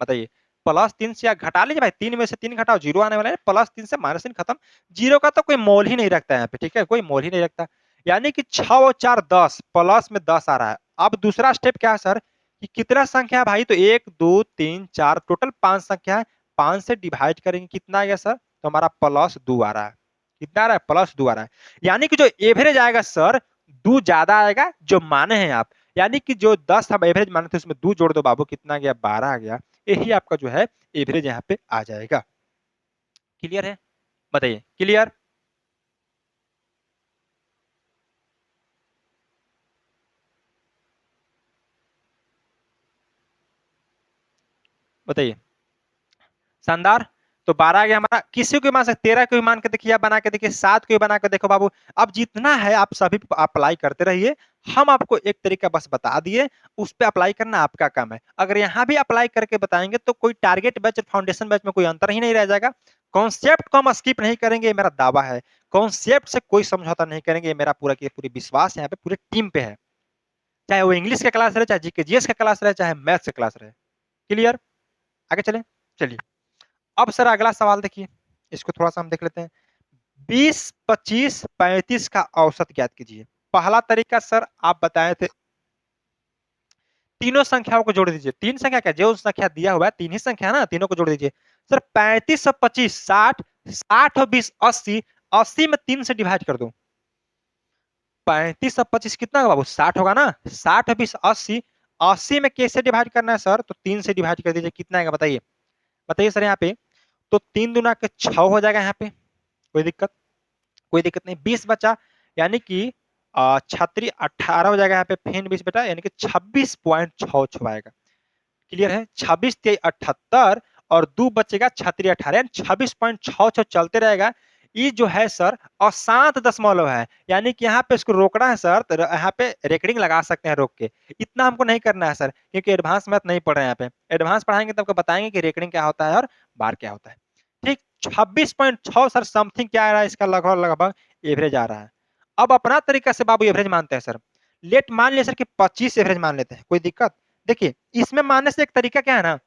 बताइए। +3 से या घटा लीजिए भाई, 3 में से 3 घटाओ 0 आने वाला है, +3 से -3 खत्म। 0 का तो कोई मोल ही नहीं रखता है यहाँ पे, ठीक है, कोई मोल ही नहीं रखता। यानी कि 6 और 4 10, प्लस में 10 आ रहा है। अब दूसरा स्टेप क्या है सर, कि कितना संख्या है भाई, तो 1 2 3 4 टोटल 5 संख्या है। 5 से डिवाइड करेंगे कितना आ गया सर, तो हमारा +2 आ रहा है। कितना आ रहा है, +2 आ रहा है। यानी कि जो एवरेज आएगा सर, 2 ज्यादा आएगा जो माने हैं आप। यानी कि जो 10 हम एवरेज माने थे उसमें 2 जोड़ दो बाबू, कितना गया, 12 आ गया। यही आपका जो है एवरेज यहाँ पे आ जाएगा। क्लियर है, बताइए क्लियर, बताइए। शानदार। तो 12 आ गया हमारा, किसी को भी मान सकते, 13 को भी मान के देखिए, आप बना के देखिए, 7 को भी बना के देखो बाबू। अब जितना है आप सभी अप्लाई करते रहिए। हम आपको एक तरीका बस बता दिए, उस पे अप्लाई करना आपका काम है। अगर यहाँ भी अप्लाई करके बताएंगे तो कोई टारगेट बैच और फाउंडेशन बैच में कोई अंतर ही नहीं रह जाएगा। कॉन्सेप्ट को हम स्किप नहीं करेंगे, ये मेरा दावा है। कॉन्सेप्ट से कोई समझौता नहीं करेंगे, ये मेरा पूरा की पूरी विश्वास यहाँ पे पूरी टीम पे है। चाहे वो इंग्लिश का क्लास रहे, चाहे जीके जीएस का क्लास रहे, चाहे मैथ्स का क्लास रहे। क्लियर, आगे चले, चलिए। अब सर अगला सवाल देखिए, इसको थोड़ा सा हम देख लेते हैं। 20 25 35 का औसत ज्ञात कीजिए। पहला तरीका सर आप बताए थे, तीनों संख्याओं को जोड़ दीजिए। तीन संख्या क्या, जो संख्या दिया हुआ है तीन ही संख्या है ना, तीनों को जोड़ दीजिए। सर 35 और 25 60, 60 और 20 80, 80 में 3 से डिवाइड कर दो। 35 और 25 कितना होगा बाबू, 60 होगा ना। 60 और 20 80, 80 में कैसे डिवाइड करना है सर, तो 3 से डिवाइड कर दीजिए, कितना आएगा बताइए, बताइए सर यहाँ पे। तो 3 दूना के 6 हो जाएगा यहाँ पे, कोई दिक्कत, कोई दिक्कत नहीं। 20 बचा, यानी कि छत्री 18 हो जाएगा यहाँ पे, फिर 20 बेटा, यानी कि 26.6 छुआएगा। क्लियर है, 26 तेईस 78, और 2 बचेगा, छत्री 18, यानी 26.6 चलते रहेगा। ये जो है सर अशांत दशमलव है, यानी कि यहाँ पे इसको रोकना है सर, तो यहाँ पे रेकरिंग लगा सकते हैं रोक के। इतना हमको नहीं करना है सर, क्योंकि एडवांस मैथ नहीं पढ़ रहे हैं यहाँ पे। एडवांस पढ़ाएंगे तब आपको बताएंगे कि रेकरिंग क्या होता है और बार क्या होता है। ठीक, 26.6 सर समथिंग क्या आ रहा है, इसका लगभग लगभग एवरेज आ रहा है। अब अपना तरीका से बाबू एवरेज मानते हैं सर। लेट मान लिया सर कि 25 एवरेज मान लेते हैं, कोई दिक्कत। देखिए इसमें मानने से एक तरीका क्या है ना,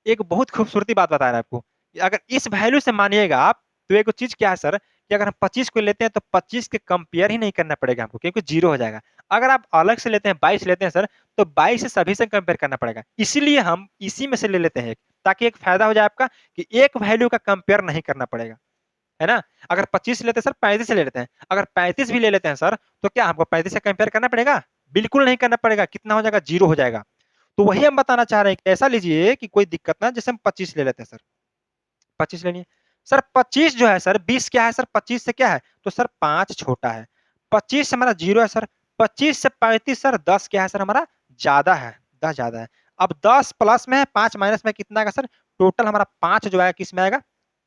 एक बहुत खूबसूरती बात बता रहा है आपको। अगर इस वैल्यू से मानिएगा आप, तो एक चीज क्या है सर, कि अगर हम 25 को लेते हैं तो 25 के कंपेयर ही नहीं करना पड़ेगा हमको, क्योंकि 0 हो जाएगा। अगर आप अलग से लेते हैं 22 लेते हैं सर, तो 22 से सभी से कंपेयर करना पड़ेगा। इसीलिए हम इसी में से ले लेते हैं ताकि एक फायदा हो जाए आपका, कि एक वैल्यू का कंपेयर नहीं करना पड़ेगा, है ना। अगर 25 लेते हैं सर, 35 से ले लेते हैं। अगर 35 भी ले लेते हैं सर, तो क्या हमको 35 से कंपेयर करना पड़ेगा, बिल्कुल नहीं करना पड़ेगा। कितना हो जाएगा, 0 हो जाएगा। तो वही हम बताना चाह रहे हैं कि ऐसा लीजिए कि कोई दिक्कत ना, जैसे हम 25 ले लेते हैं सर, 25 ले लिए सर। 25 जो है सर, 20 क्या है सर, 25 से क्या है, तो सर 5 छोटा है। 25 से हमारा 0 है सर। 25 से 35 सर 10 क्या है सर, हमारा ज्यादा है, 10 ज्यादा है। अब 10 प्लस में है, 5 माइनस में कितना आएगा सर, टोटल हमारा 5 जो आएगा किस में आएगा,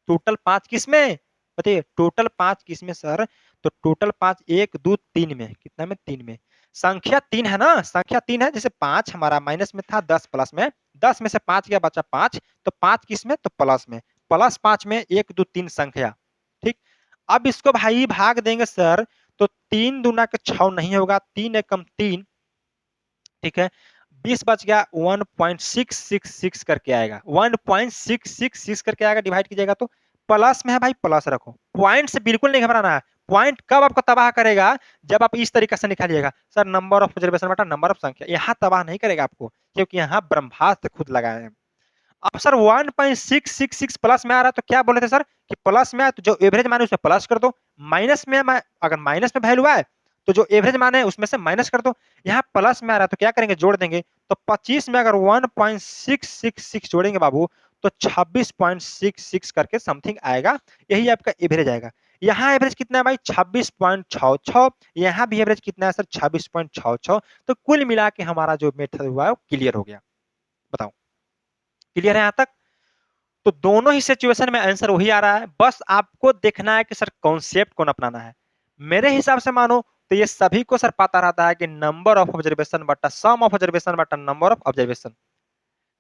टोटल 5 किस में, बताइए टोटल 5 किस में सर, तो टोटल 5 1 2 3 में, कितना में, 3 में। संख्या 3 है ना, संख्या 3 है, जैसे 5 हमारा माइनस में था, 10 प्लस में, 10 में से 5 गया बचा 5, तो 5 किस में, तो प्लस में। +5 में 1 2 3 संख्या। ठीक, अब इसको भाई भाग देंगे सर, तो 3 दूना के 6 नहीं होगा, 3 एकम 3, ठीक है। 20 बच गया, 1.666 करके आएगा, 1.666 करके आएगा, डिवाइड कीजिएगा तो। प्लस में है भाई, प्लस रखो, पॉइंट से बिल्कुल नहीं घबराना है। पॉइंट कब आपको तबाह करेगा, जब आप इस तरीके से निकालिएगा सर नंबर ऑफ ऑब्जर्वेशन बटा नंबर ऑफ संख्या, यहाँ तबाह नहीं करेगा आपको, क्योंकि यहाँ ब्रह्मास्त्र खुद लगाए हैं। अब सर 1.666 प्लस में आ रहा है तो क्या बोले थे सर कि प्लस में आए तो जो एवरेज मान है उसमें प्लस कर दो, माइनस में अगर माइनस में वैल्यू आए तो जो एवरेज मान है उसमें से माइनस कर दो। यहाँ प्लस में आ रहा है तो क्या करेंगे, जोड़ देंगे। तो 25 में अगर 1.666 जोड़ेंगे बाबू तो 26.66 करके समथिंग आएगा, यही आपका एवरेज आएगा। यहाँ एवरेज कितना है भाई 26.66, यहाँ भी एवरेज कितना है सर 26.66। तो कुल मिला के हमारा जो मेथड हुआ है वो क्लियर हो गया। बताओ क्लियर है यहाँ तक? तो दोनों ही सिचुएशन में आंसर वही आ रहा है, बस आपको देखना है कि सर कॉन्सेप्ट कौन अपनाना है। मेरे हिसाब से मानो तो ये सभी को सर पता रहता है कि नंबर ऑफ ऑब्जर्वेशन बटा सम ऑफ ऑब्जर्वेशन बटा नंबर ऑफ ऑब्जर्वेशन।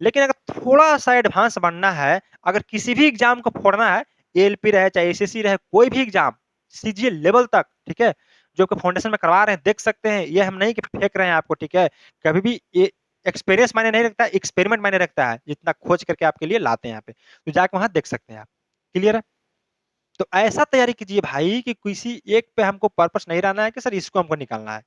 लेकिन अगर थोड़ा सा एडवांस बनना है, अगर किसी भी एग्जाम को फोड़ना है, एएलपी रहे चाहे एसएससी रहे, कोई भी एग्जाम सीजीएल लेवल तक, ठीक है, जो कि फाउंडेशन में करवा रहे हैं, देख सकते हैं, ये हम नहीं कि फेंक रहे हैं आपको, ठीक है। कभी भी ये एक्सपीरियंस मायने नहीं रखता, एक्सपेरिमेंट मायने रखता है, जितना खोज करके आपके लिए लाते हैं यहाँ पे, तो जाके वहां देख सकते हैं आप। क्लियर है? तो ऐसा तैयारी कीजिए भाई कि किसी एक पे हमको पर्पस नहीं रहना है कि सर इसको हमको निकालना है।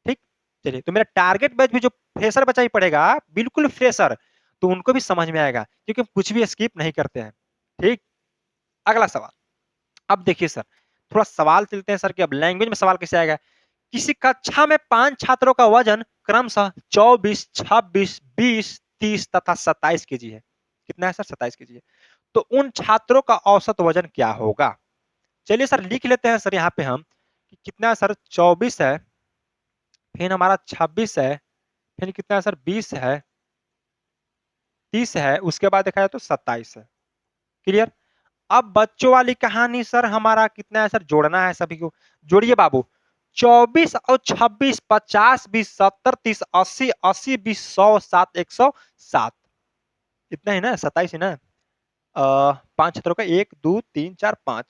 ठीक, चलिए, तो मेरा टारगेट बैच भी जो फ्रेशर बच्चा ही पड़ेगा, बिल्कुल फ्रेशर, तो उनको भी समझ में आएगा, क्योंकि हम कुछ भी स्किप नहीं करते हैं। ठीक, अगला सवाल। अब देखिए सर, थोड़ा सवाल चलते हैं सर कि अब लैंग्वेज में सवाल कैसे आएगा। किसी कक्षा में 5 छात्रों का वजन क्रमशः 24, 26, 20, 30 तथा 27 केजी है। कितना है सर? 27 केजी है। तो उन छात्रों का औसत वजन क्या होगा? चलिए सर लिख लेते हैं सर यहाँ पे हम कि कितना है सर 24 है, फिर हमारा 26 है, फिर कितना है सर 20 है, 30 है, उसके बाद देखा जाए तो 27 है। क्लियर? अब बच्चों वाली कहानी सर हमारा कितना है सर, जोड़ना है सभी को। जोड़िए बाबू, 24 और 26, 50, 20, 70, 30, 80, 80, 20, 100, 7, 107, इतना ही ना, 27 है ना। 5 छात्रों का 1 2 3 4 5,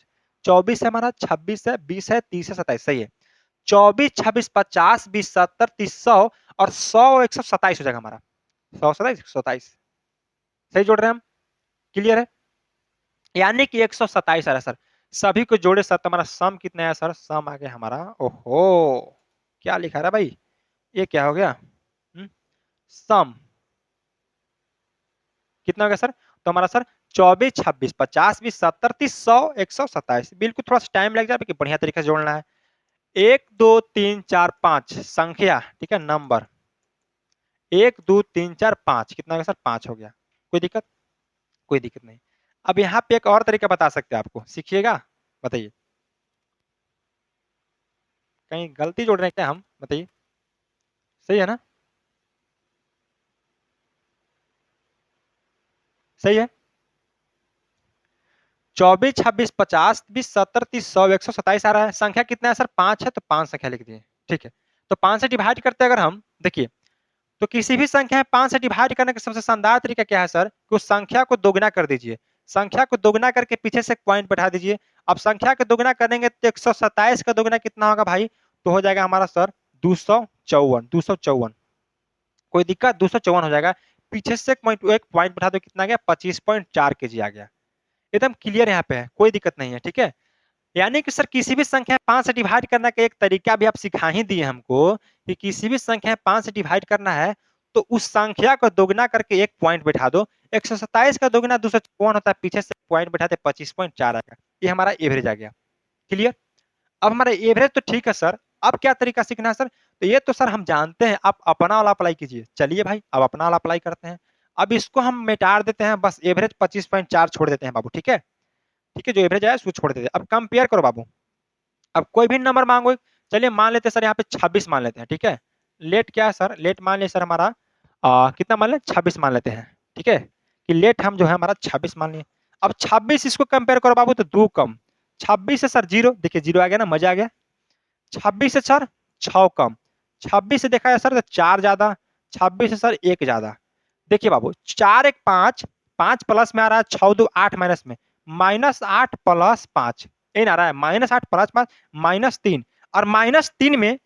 24 है हमारा, 26 है, 20 है, 30 है, 27, सही है। 24, 26, 50, 20, 70, 30, 100 और 100 127 हो जाएगा हमारा। 100 27 127, सही जोड़ रहे हैं हम? क्लियर है? यानी कि 127 आ रहा है सर। सभी को जोड़े सर, तुम्हारा सम कितना है सर? सम आ गया हमारा, ओहो क्या लिखा रहा है भाई, ये क्या हो गया? सम कितना हो गया सर? तो हमारा सर 24, 26, 50, 20, 70, 30, 100, 127। बिल्कुल थोड़ा सा टाइम लग जाए, बढ़िया तरीके से जोड़ना है। 1 2 3 4 5 संख्या, ठीक है, नंबर 1 2 3 4 5, कितना हो गया सर? 5 हो गया। कोई दिक्कत? कोई दिक्कत नहीं। अब यहाँ पे एक और तरीका बता सकते हैं आपको, सीखिएगा। बताइए, कहीं गलती जोड़ रहे हैं क्या हम? बताइए, सही है ना? सही है। 24, 26, 50, 20, 70, 30, 100, 127 आ रहा है। संख्या कितना है सर? 5 है, तो 5 संख्या लिख दिए। ठीक है, तो 5 से डिवाइड करते हैं अगर हम, देखिए, तो किसी भी संख्या 5 से डिवाइड करने का सबसे शानदार तरीका क्या है सर, कि उस संख्या को दोगुना कर दीजिए। संख्या को दोगुना करके पीछे से एक पॉइंट बैठा दीजिए। अब संख्या को दोगुना करेंगे तो 127 का दोगुना कितना होगा भाई? तो हो जाएगा हमारा सर 254, 254। कोई दिक्कत? 254 हो जाएगा। पीछे से एक पॉइंट बैठा दो, कितना आ गया? 25.4 केजी आ गया। एकदम क्लियर यहाँ पे है, कोई दिक्कत नहीं है। ठीक है, यानी कि सर किसी भी संख्या 5 से डिवाइड करने का एक तरीका भी आप सिखा ही दिए हमको, कि किसी भी संख्या 5 से डिवाइड करना है तो उस संख्या को दोगुना करके एक पॉइंट बैठा दो। 127 का दोगुना 254 होता है, पीछे से पॉइंट बैठाते 25.4 आएगा। ये हमारा एवरेज आ गया। क्लियर? अब हमारा एवरेज तो ठीक है सर, अब क्या तरीका सीखना है सर? तो ये तो सर हम जानते हैं, आप अपना वाला अप्लाई कीजिए। चलिए भाई, अब अपना वाला अप्लाई करते हैं। अब इसको हम मिटा देते हैं, बस एवरेज 25.4 छोड़ देते हैं बाबू। ठीक है, ठीक है, जो एवरेज आया उसको छोड़ देते हैं। अब कंपेयर करो बाबू, अब कोई भी नंबर मांगो। चलिए मान लेते हैं सर यहाँ पे 26 मान लेते हैं। ठीक है, लेट क्या है सर? लेट मान ले सर हमारा कितना मान ले? 26 मान लेते हैं। ठीक है, कि लेट हम जो है हमारा 26 मान लिए। अब 26 इसको कंपेयर करो बाबू, तो 2 कम, 26 से सर 0, देखिए 0 आ गया ना, मजा आ गया। 26 से सर 6 कम, 26 से देखा जाए सर तो 4 ज्यादा, 26 से सर 1 ज्यादा। देखिए बाबू, 4 1 5, 5 प्लस में आ रहा है, 6 2 8 माइनस में, -8 प्लस 5, इन आ रहा है -8 प्लस 5 -3, और -3 में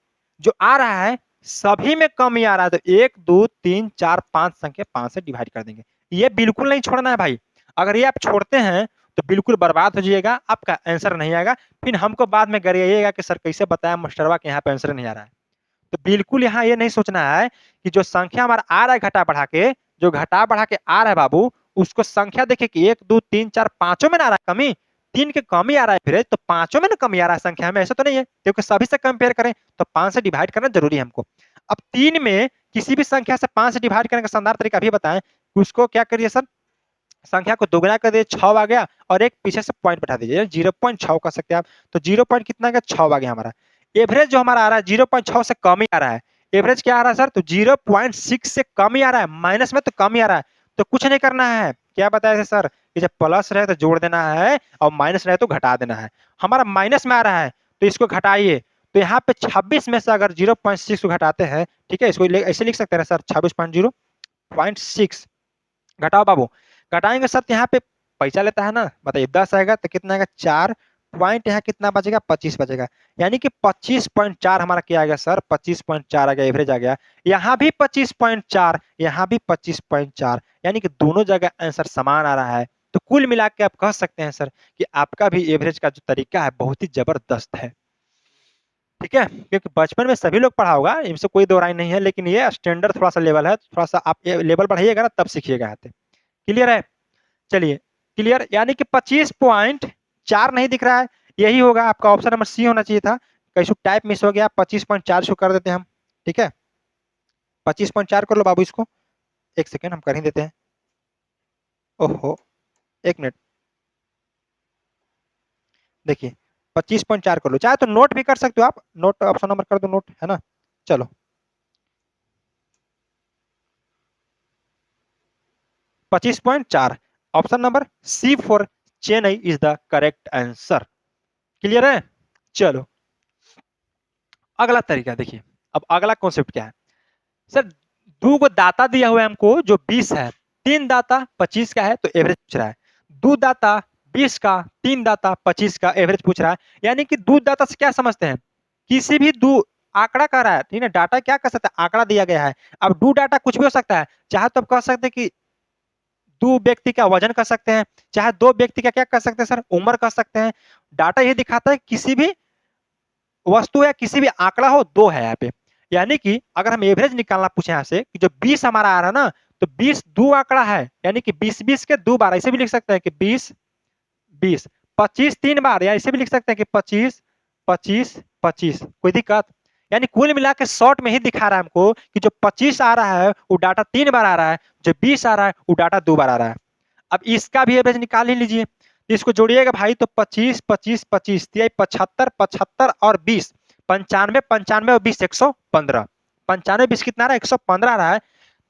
जो आ रहा है सभी में कम ही आ रहा है, तो 1 2 3 4 5 संख्या 5 से डिवाइड कर देंगे। ये बिल्कुल नहीं छोड़ना है भाई। अगर ये आप छोड़ते हैं तो बिल्कुल बर्बाद हो जाइएगा, आपका आंसर नहीं आएगा। फिर हमको बाद में गरियाइएगा कि सर कैसे बताया मास्टरवा के यहाँ पे आंसर नहीं आ रहा है। तो बिल्कुल यहाँ ये नहीं सोचना है कि जो संख्या हमारा आ रहा है घटा बढ़ा के, जो घटा बढ़ा के आ रहा है बाबू, उसको संख्या देखिए कि 1 2 3 4 पांचों में ना आ रहा है कमी, 3 के कम ही आ रहा है फिर, तो पांचों में ना कमी आ रहा है संख्या में, ऐसा तो नहीं है, क्योंकि सभी से कंपेयर करें तो 5 से डिवाइड करना जरूरी है हमको। अब 3 में किसी भी संख्या से 5 से डिवाइड करने का शानदार तरीका भी बताएं कि उसको क्या करिए सर, संख्या को दोगुना कर दिए, 6 आ गया, और एक पीछे से पॉइंट बैठा दीजिए, 0.6 कर सकते हैं आप। तो 0 पॉइंट कितना आ गया, 6 आ गया हमारा। एवरेज जो हमारा आ रहा है 0.6 से कम ही आ रहा है। एवरेज क्या आ रहा है सर, तो 0.6 से कम ही आ रहा है, माइनस में तो कम ही आ रहा है। तो कुछ नहीं करना है, क्या बताया थे सर कि जब प्लस रहे तो जोड़ देना है और माइनस रहे तो घटा देना है। हमारा माइनस में आ रहा है तो इसको घटाइए। तो यहाँ पे 26 में से अगर 0.6 को घटाते हैं, ठीक है, इसको ऐसे लिख सकते हैं सर, 26.0.6 घटाओ बाबू। घटाएंगे सर तो यहाँ पे पैसा लेता है ना, बताइए 10 आएगा तो कितना आएगा, 4 पॉइंट, यहाँ कितना बचेगा, 25 बचेगा। यानी कि 25.4 हमारा क्या आ गया सर, 25.4 आ गया, एवरेज आ गया। यहाँ भी 25.4, यहाँ भी 25.4, यानी कि दोनों जगह आंसर समान आ रहा है। तो कुल मिला के आप कह सकते हैं सर कि आपका भी एवरेज का जो तरीका है बहुत ही जबरदस्त है, ठीक है, क्योंकि बचपन में सभी लोग पढ़ा होगा, इनसे कोई दो राय नहीं है, लेकिन ये स्टैंडर्ड थोड़ा सा लेवल है, थोड़ा सा आप लेवल बढ़ाइएगा ना तब सीखिएगा आते। क्लियर है, चलिए क्लियर, यानी कि 25.4 नहीं दिख रहा है, यही होगा आपका ऑप्शन नंबर सी होना चाहिए था। कैसे टाइप मिस हो गया, 25.4 शो कर देते हैं हम, ठीक है, 25.4 कर लो बाबू इसको, एक सेकेंड हम कर ही देते हैं। ओहो, एक मिनट, देखिए 25.4 कर लो, चाहे तो नोट भी कर सकते हो आप, नोट ऑप्शन नंबर कर दो, नोट है ना, चलो 25.4, option number C for Chennai is the correct answer. Clear है, चलो अगला तरीका देखिए। अब अगला कॉन्सेप्ट क्या है सर, दो को दाता दिया हुआ है हमको जो 20 है, तीन दाता 25 का है, तो एवरेज पूछ रहा है। दो दाता 20 का, तीन दाता 25 का, एवरेज पूछ रहा है। यानी कि दो दाता से क्या समझते हैं, किसी भी दो आंकड़ा कर रहा है, ठीक है, डाटा क्या कर सकता है, आंकड़ा दिया गया है। अब दो डाटा कुछ भी हो सकता है, चाहे तो आप कह सकते हैं कि दो व्यक्ति का वजन कर सकते हैं, चाहे दो व्यक्ति का क्या कर सकते हैं सर, उम्र कर सकते हैं। डाटा ये दिखाता है किसी भी वस्तु या किसी भी आंकड़ा हो, दो है यहाँ पे। यानी कि अगर हम एवरेज निकालना पूछे यहाँ से कि जो 20 हमारा आ रहा है ना, तो 20 दो आंकड़ा है, यानी कि 20 के दो बार, ऐसे भी लिख सकते हैं कि 20 20, 25 तीन बार, या ऐसे भी लिख सकते हैं कि 25 25 25, कोई दिक्कत। यानी कुल मिला के शॉर्ट में ही दिखा रहा है हमको कि जो 25 आ रहा है वो डाटा तीन बार आ रहा है, जो 20 आ रहा है वो डाटा दो बार आ रहा है। अब इसका भी एवरेज निकाल ही लीजिए, इसको जोड़िएगा भाई तो 25 25 25 75 75 और 20, 95 95 और 20 115, 95 20 कितना रहा है, 115 आ रहा है।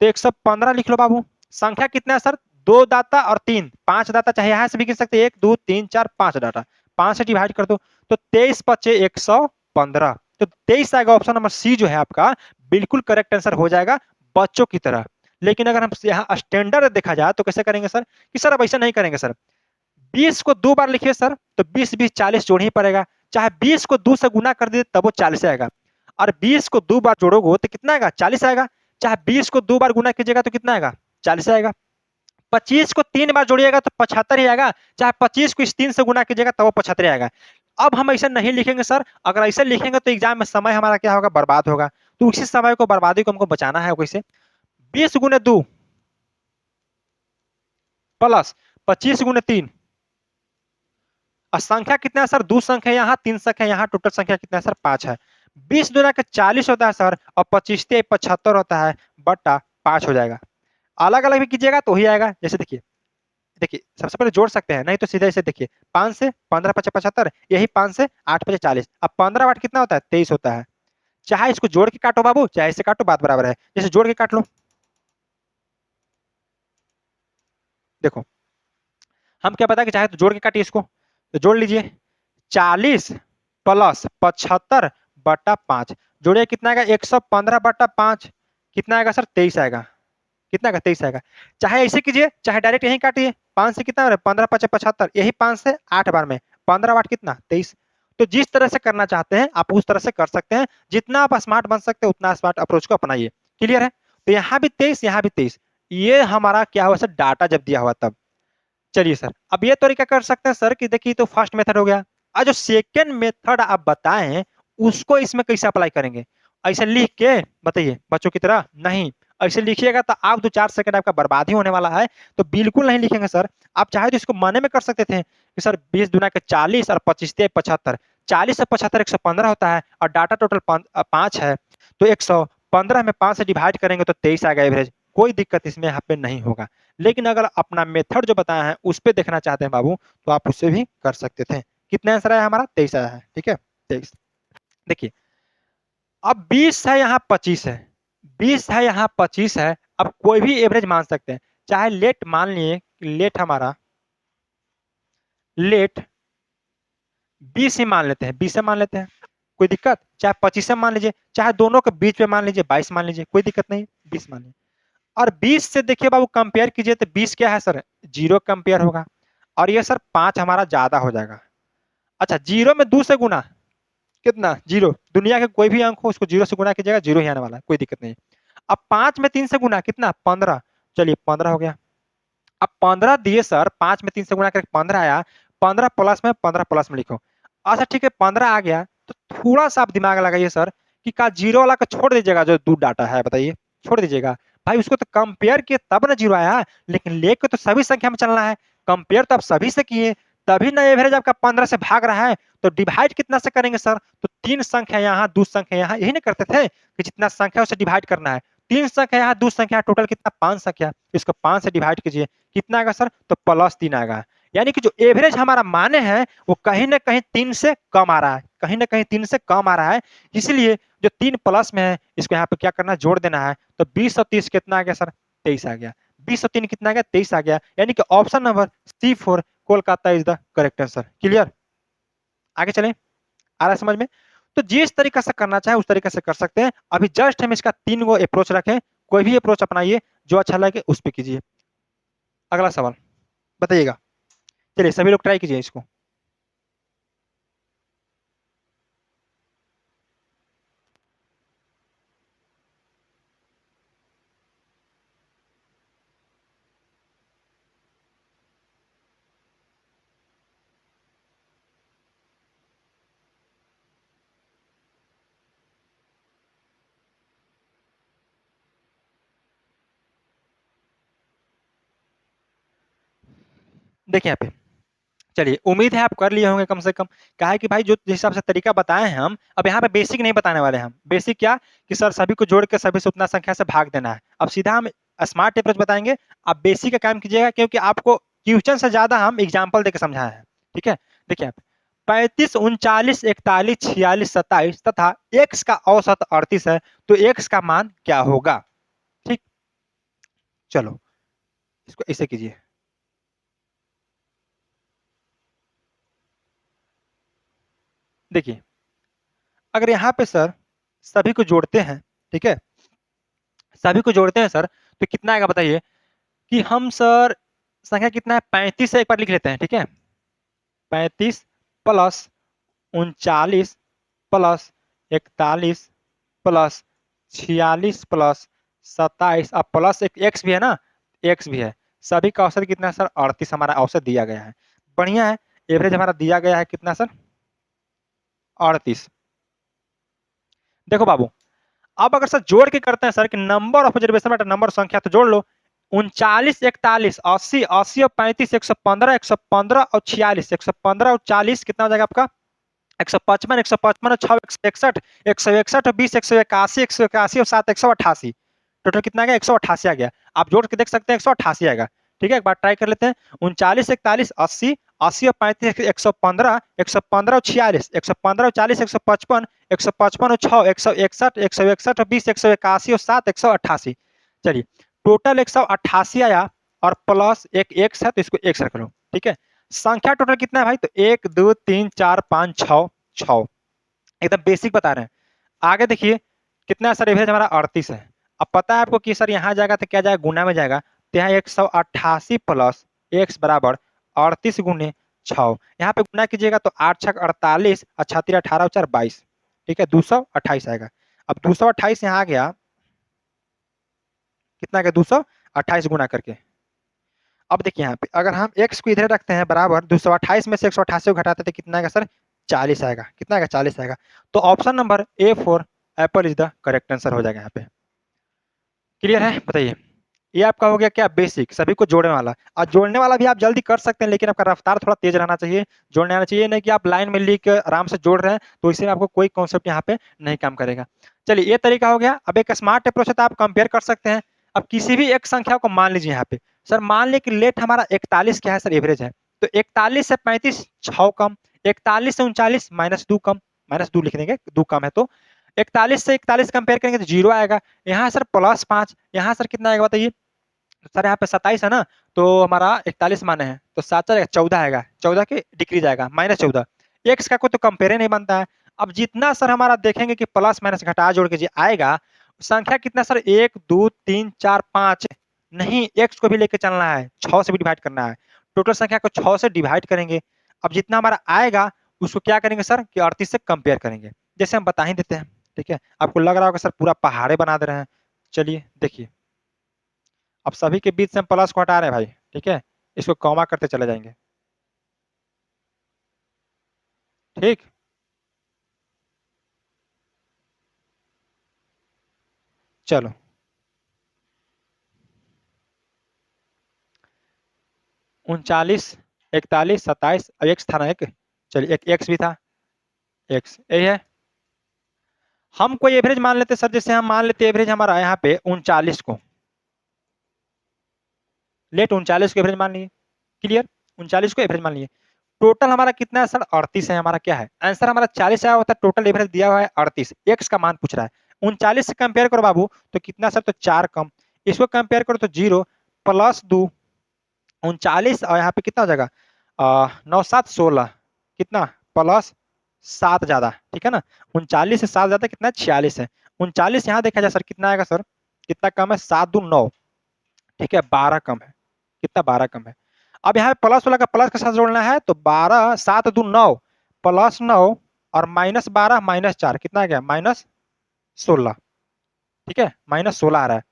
तो 115 लिख लो बाबू। संख्या कितना है सर, दो दाता और तीन, पांच दाता, चाहे यहां से भी गिन सकते हैं, 1 2 3 4 5 डाटा, 5 से डिवाइड कर दो तो 23 बचे 115। तो 23 आएगा, ऑप्शन नंबर सी जो है आपका बिल्कुल करेक्ट आंसर हो जाएगा बच्चों की तरह। लेकिन अगर हम यहाँ स्टैंडर्ड देखा जाए तो कैसे करेंगे सर, कि सर अब ऐसा नहीं करेंगे सर, 20 को दो बार लिखिए सर, तो 20 20 40 जोड़ ही पड़ेगा, चाहे 20 को 2 से गुना कर दिए तब वो 40 आएगा, और 20 को दो बार जोड़ोगे तो कितना आएगा, 40 आएगा। चाहे 20 को दो बार गुना कीजिएगा तो कितना आएगा, 40 आएगा। 25 को तीन बार जोड़िएगा तो 75 ही आएगा, चाहे 25 को इस तीन से गुना कीजिएगा तब वो 75 आएगा। अब हम ऐसा नहीं लिखेंगे सर, अगर ऐसे लिखेंगे तो एग्जाम में समय हमारा क्या होगा, बर्बाद होगा। तो उसी समय को, बर्बादी को हमको बचाना है कैसे, 20 गुने 2 प्लस 25 गुने 3, और संख्या कितना है सर, दो संख्या यहाँ, तीन संख्या यहाँ, टोटल संख्या कितना है सर, 5 है। 20 दुना के 40 होता है सर, और 25 75 होता है, बटा 5 हो जाएगा। अलग अलग भी कीजिएगा तो ही आएगा। जैसे देखिए, देखिए सबसे पहले जोड़ सकते हैं, नहीं तो सीधे ऐसे देखिए, 5 से 15 पचे 75, यही 5 से 8 पचे 40, अब 15 8 कितना होता है, 23 होता है। चाहे इसको जोड़ के काटो बाबू, चाहे इसे काटो, बात बराबर है। जैसे जोड़ के काट लो, देखो हम क्या पता कि चाहे तो जोड़ के काटिए इसको, तो जोड़ लीजिए 40 प्लस 75 बटा 5, जोड़िए कितना आएगा, 115 बटा 5, कितना आएगा सर, 23 आएगा। कितना आएगा, 23 आएगा। चाहे ऐसे कीजिए, चाहे डायरेक्ट यहीं काटिए, 5 से कितना, 15 पचे 75, यही 5 से 8 बार में, 15 8 कितना, 23। तो जिस तरह से करना चाहते हैं आप उस तरह से कर सकते हैं, जितना आप स्मार्ट बन सकते हैं उतना स्मार्ट अप्रोच को अपनाइए। क्लियर है, तो यहाँ भी 23, यहाँ भी 23, ये हमारा क्या हुआ सर, डाटा जब दिया हुआ तब। चलिए सर, अब ये तरीका कर सकते हैं सर कि देखिए तो फर्स्ट मेथड हो गया। जो सेकेंड मेथड आप बताएं उसको इसमें कैसे अप्लाई करेंगे? ऐसे लिख के बताइए बच्चों की तरह नहीं, ऐसे लिखिएगा तो आप 2-4 सेकंड आपका बर्बाद ही होने वाला है। तो बिल्कुल नहीं लिखेंगे सर। आप चाहे तो इसको मन में कर सकते थे कि सर 20 दूना के 40 और 25 75, 40 से 75 115 होता है और डाटा टोटल 5 है, तो 115 में 5 से डिवाइड करेंगे तो 23 आएगा एवरेज। कोई दिक्कत इसमें यहाँ पे नहीं होगा। लेकिन अगर अपना मेथड जो बताया है उस पर देखना चाहते हैं बाबू, तो आप उससे भी कर सकते थे। कितना आंसर आया हमारा? 23 आया है। ठीक है, 23। देखिए अब 20 है यहाँ 25 है, 20 है यहाँ 25 है। अब कोई भी एवरेज मान सकते हैं, चाहे लेट मान लिए, लेट हमारा लेट 20 ही मान लेते हैं, 20 से मान लेते हैं, कोई दिक्कत? चाहे 25 से मान लीजिए, चाहे दोनों के बीच में मान लीजिए 22 मान लीजिए, कोई दिक्कत नहीं, 20 मान लीजिए। और 20 से देखिए बाबू कंपेयर कीजिए तो 20 क्या है सर? 0 कंपेयर होगा। और ये सर 5 हमारा ज्यादा हो जाएगा। अच्छा, 0 में 2 से गुना कितना? 0। दुनिया के कोई भी अंक हो उसको 0 से गुना कीजिएगा, 0 ही आने वाला है, कोई दिक्कत नहीं। अब 5 में 3 से गुना कितना? 15। चलिए 15 हो गया। अब 15 दिए सर, 5 में 3 से गुना करके 15 आया, 15 प्लस में 15 प्लस में लिखो। अच्छा ठीक है, 15 आ गया तो थोड़ा सा आप दिमाग लगाइए सर कि का 0 वाला को छोड़ दीजिएगा, जो दूर डाटा है बताइए, छोड़ दीजिएगा। भाई उसको तो कंपेयर किए तब ना 0 आया, लेकिन लेके तो सभी संख्या में चलना है। कंपेयर तो आप सभी से किए, तभी ना एवरेज आपका 15 से भाग रहा है। तो डिवाइड कितना से करेंगे सर? तो 3 संख्या यहाँ 2 संख्या यहाँ, यही ना करते थे कि जितना संख्या उसे डिवाइड करना है। 3 संख्या यहाँ 2 संख्या, टोटल कितना? 5 संख्या। इसको 5 से डिवाइड कीजिए, कितना आएगा सर? तो +3 आएगा। यानी कि जो एवरेज हमारा माने हैं वो कहीं ना कहीं 3 से कम आ रहा है, कहीं ना कहीं 3 से कम आ रहा है। इसलिए जो 3 प्लस में है इसको यहाँ पे क्या करना है? जोड़ देना है। तो 20 और 30 कितना आ गया सर? 23 आ गया। 20 और 3 कितना आ गया? 23 आ गया। यानी कि option number C4 Kolkata is the correct answer. Clear? आगे चलें, आ रहा है समझ में? तो जिस तरीके से करना चाहे उस तरीके से कर सकते हैं। अभी जस्ट हम इसका 3 गो अप्रोच रखें, कोई भी अप्रोच अपनाइए, जो अच्छा लगे उस पर कीजिए। अगला सवाल बताइएगा। चलिए सभी लोग ट्राई कीजिए इसको। देखिए यहाँ पे, चलिए उम्मीद है आप कर लिए होंगे कम से कम। क्या है कि भाई जो जिस हिसाब से तरीका बताए हैं हम, अब यहाँ पे बेसिक नहीं बताने वाले हम। बेसिक क्या कि सर सभी को जोड़ के सभी से उतना संख्या से भाग देना है। अब सीधा हम स्मार्ट अप्रोच बताएंगे। आप बेसिक का काम कीजिएगा, क्योंकि आपको क्वेश्चन से ज्यादा हम एग्जाम्पल देकर समझाए हैं। ठीक है, देखिए आप 35, 39, 41, 46, 27 तथा एक्स का औसत 38 है, तो एक्स का मान क्या होगा? ठीक, चलो इसको ऐसे कीजिए। देखिए अगर यहाँ पे सर सभी को जोड़ते हैं, ठीक है, सभी को जोड़ते हैं सर, तो कितना आएगा बताइए? कि हम सर संख्या कितना है? 35 से एक बार लिख लेते हैं, ठीक है। 35 प्लस 39 प्लस 41 प्लस 46 प्लस 27, अब प्लस एक एक्स भी है ना, एक्स भी है। सभी का औसत कितना है सर? 38 हमारा औसत दिया गया है। बढ़िया है, एवरेज हमारा दिया गया है कितना सर? 38। देखो बाबू, अब अगर सर जोड़ के करते हैं सर कि नंबर ऑफ ऑब्जर्वेशन बेटा नंबर संख्या, तो जोड़ लो। 39, 41, 80, 80 और 35, 115, 115 और 46, 115 और 40 कितना हो जाएगा आपका? 155, 155 और 6, 161, 161 और 20, 181, 181 और 7, 188। टोटल कितना आ गया? 188 आ गया। आप जोड़ के देख सकते हैं 188 आएगा। ठीक है, एक बार ट्राई कर लेते हैं। 39, 41, 80, 80 और 35, 115, 115 और 46, 115 और 40, 155, 155 और 6, 161, 161 और 20, 181 और 7, 188। चलिए टोटल 188 आया, और प्लस एक एक्स है तो इसको एक्स रख लो। ठीक है, संख्या टोटल कितना है भाई? तो 1 2 3 4 5 6, 6। एकदम बेसिक बता रहे हैं। आगे देखिए कितना है सर? एवरेज हमारा 38 है। अब पता है आपको कि सर यहाँ जाएगा तो क्या जाएगा? गुना में जाएगा। तो यहाँ 188 प्लस एक्स बराबर 38 गुने 6। यहाँ पे गुना कीजिएगा तो 8 छक 48, 18 18 4 22। ठीक है, 228 आएगा। अब 228 यहाँ आ गया, कितना आ गया? 228 गुना करके। अब देखिए यहाँ पे अगर हम x को इधर रखते हैं बराबर 228 में से 188 को घटाते तो कितना आएगा सर? 40 आएगा। कितना आएगा? 40 आएगा। तो option number A for Apple is the correct answer हो जाएगा यहाँ पे। क्लियर है? बताइए। ये आपका हो गया क्या? बेसिक, सभी को जोड़ने वाला। और जोड़ने वाला भी आप जल्दी कर सकते हैं, लेकिन आपका रफ्तार थोड़ा तेज रहना चाहिए। जोड़ने आना चाहिए, नहीं कि आप लाइन में लिख के आराम से जोड़ रहे हैं तो इससे आपको कोई कॉन्सेप्ट यहाँ पे नहीं काम करेगा। चलिए ये तरीका हो गया। अब एक स्मार्ट अप्रोच है तो आप कंपेयर कर सकते हैं। अब किसी भी एक संख्या को मान लीजिए यहाँ पे, सर मान लीजिए कि लेट हमारा 41 क्या है सर? एवरेज है। तो 41 से 35 6 कम, 41 से 39 -2 कम, -2 लिख देंगे, 2 कम है तो 41 से 41 कंपेयर करेंगे तो 0 आएगा। यहाँ सर +5, यहाँ सर कितना आएगा बताइए? सर यहाँ पे 27 है ना, तो हमारा 41 माने हैं तो 7 आएगा, 14 आएगा, 14 के डिक्रीज आएगा, -14। एक्स का कोई तो कंपेयर ही नहीं बनता है। अब जितना सर हमारा देखेंगे कि प्लस माइनस घटा जोड़ के जी आएगा, संख्या कितना सर? 1 2 3 4 5 नहीं, एक्स को भी लेके चलना है, 6 से भी डिवाइड करना है। टोटल संख्या को 6 से डिवाइड करेंगे। अब जितना हमारा आएगा उसको क्या करेंगे सर? कि 38 से कंपेयर करेंगे। जैसे हम बता ही देते हैं, ठीक है? आपको लग रहा होगा सर पूरा पहाड़े बना दे रहे हैं। चलिए देखिए, अब सभी के बीच से हम प्लस को हटा रहे हैं भाई, ठीक है? इसको कॉमा करते चले जाएंगे, ठीक? चलो 39 41 27 एक्स था ना एक, चलिए एक एक्स भी था, एक्स यही है। हम कोई एवरेज मान लेते सर, जैसे हम मान लेते एवरेज हमारा यहाँ पे 39 को, लेट 39 को एवरेज मान लिए। क्लियर? 39 को एवरेज मान लिए। टोटल हमारा कितना है सर? 38 है। हमारा क्या है आंसर? हमारा 40 आया हुआ था, टोटल एवरेज दिया हुआ है 38। एक्स का मान पूछ रहा है। 39 से कंपेयर करो बाबू तो कितना सर? तो 4 कम। इसको कंपेयर करो तो 0 +2 39 और यहाँ पे कितना हो जाएगा? 9 7 16, कितना? +7 ज्यादा, ठीक है ना? 39 से 7 ज्यादा कितना? 46 है। 39 यहाँ देखा जाए सर कितना आएगा सर? कितना कम है? 7 2 9, ठीक है? 12 कम है। कितना? 12 कम है। अब यहाँ पे प्लस वाला का प्लस के साथ जोड़ना है तो 12 7 2 9 +9 और -12 -4 कितना आ गया? -16, ठीक है? -16 आ रहा है।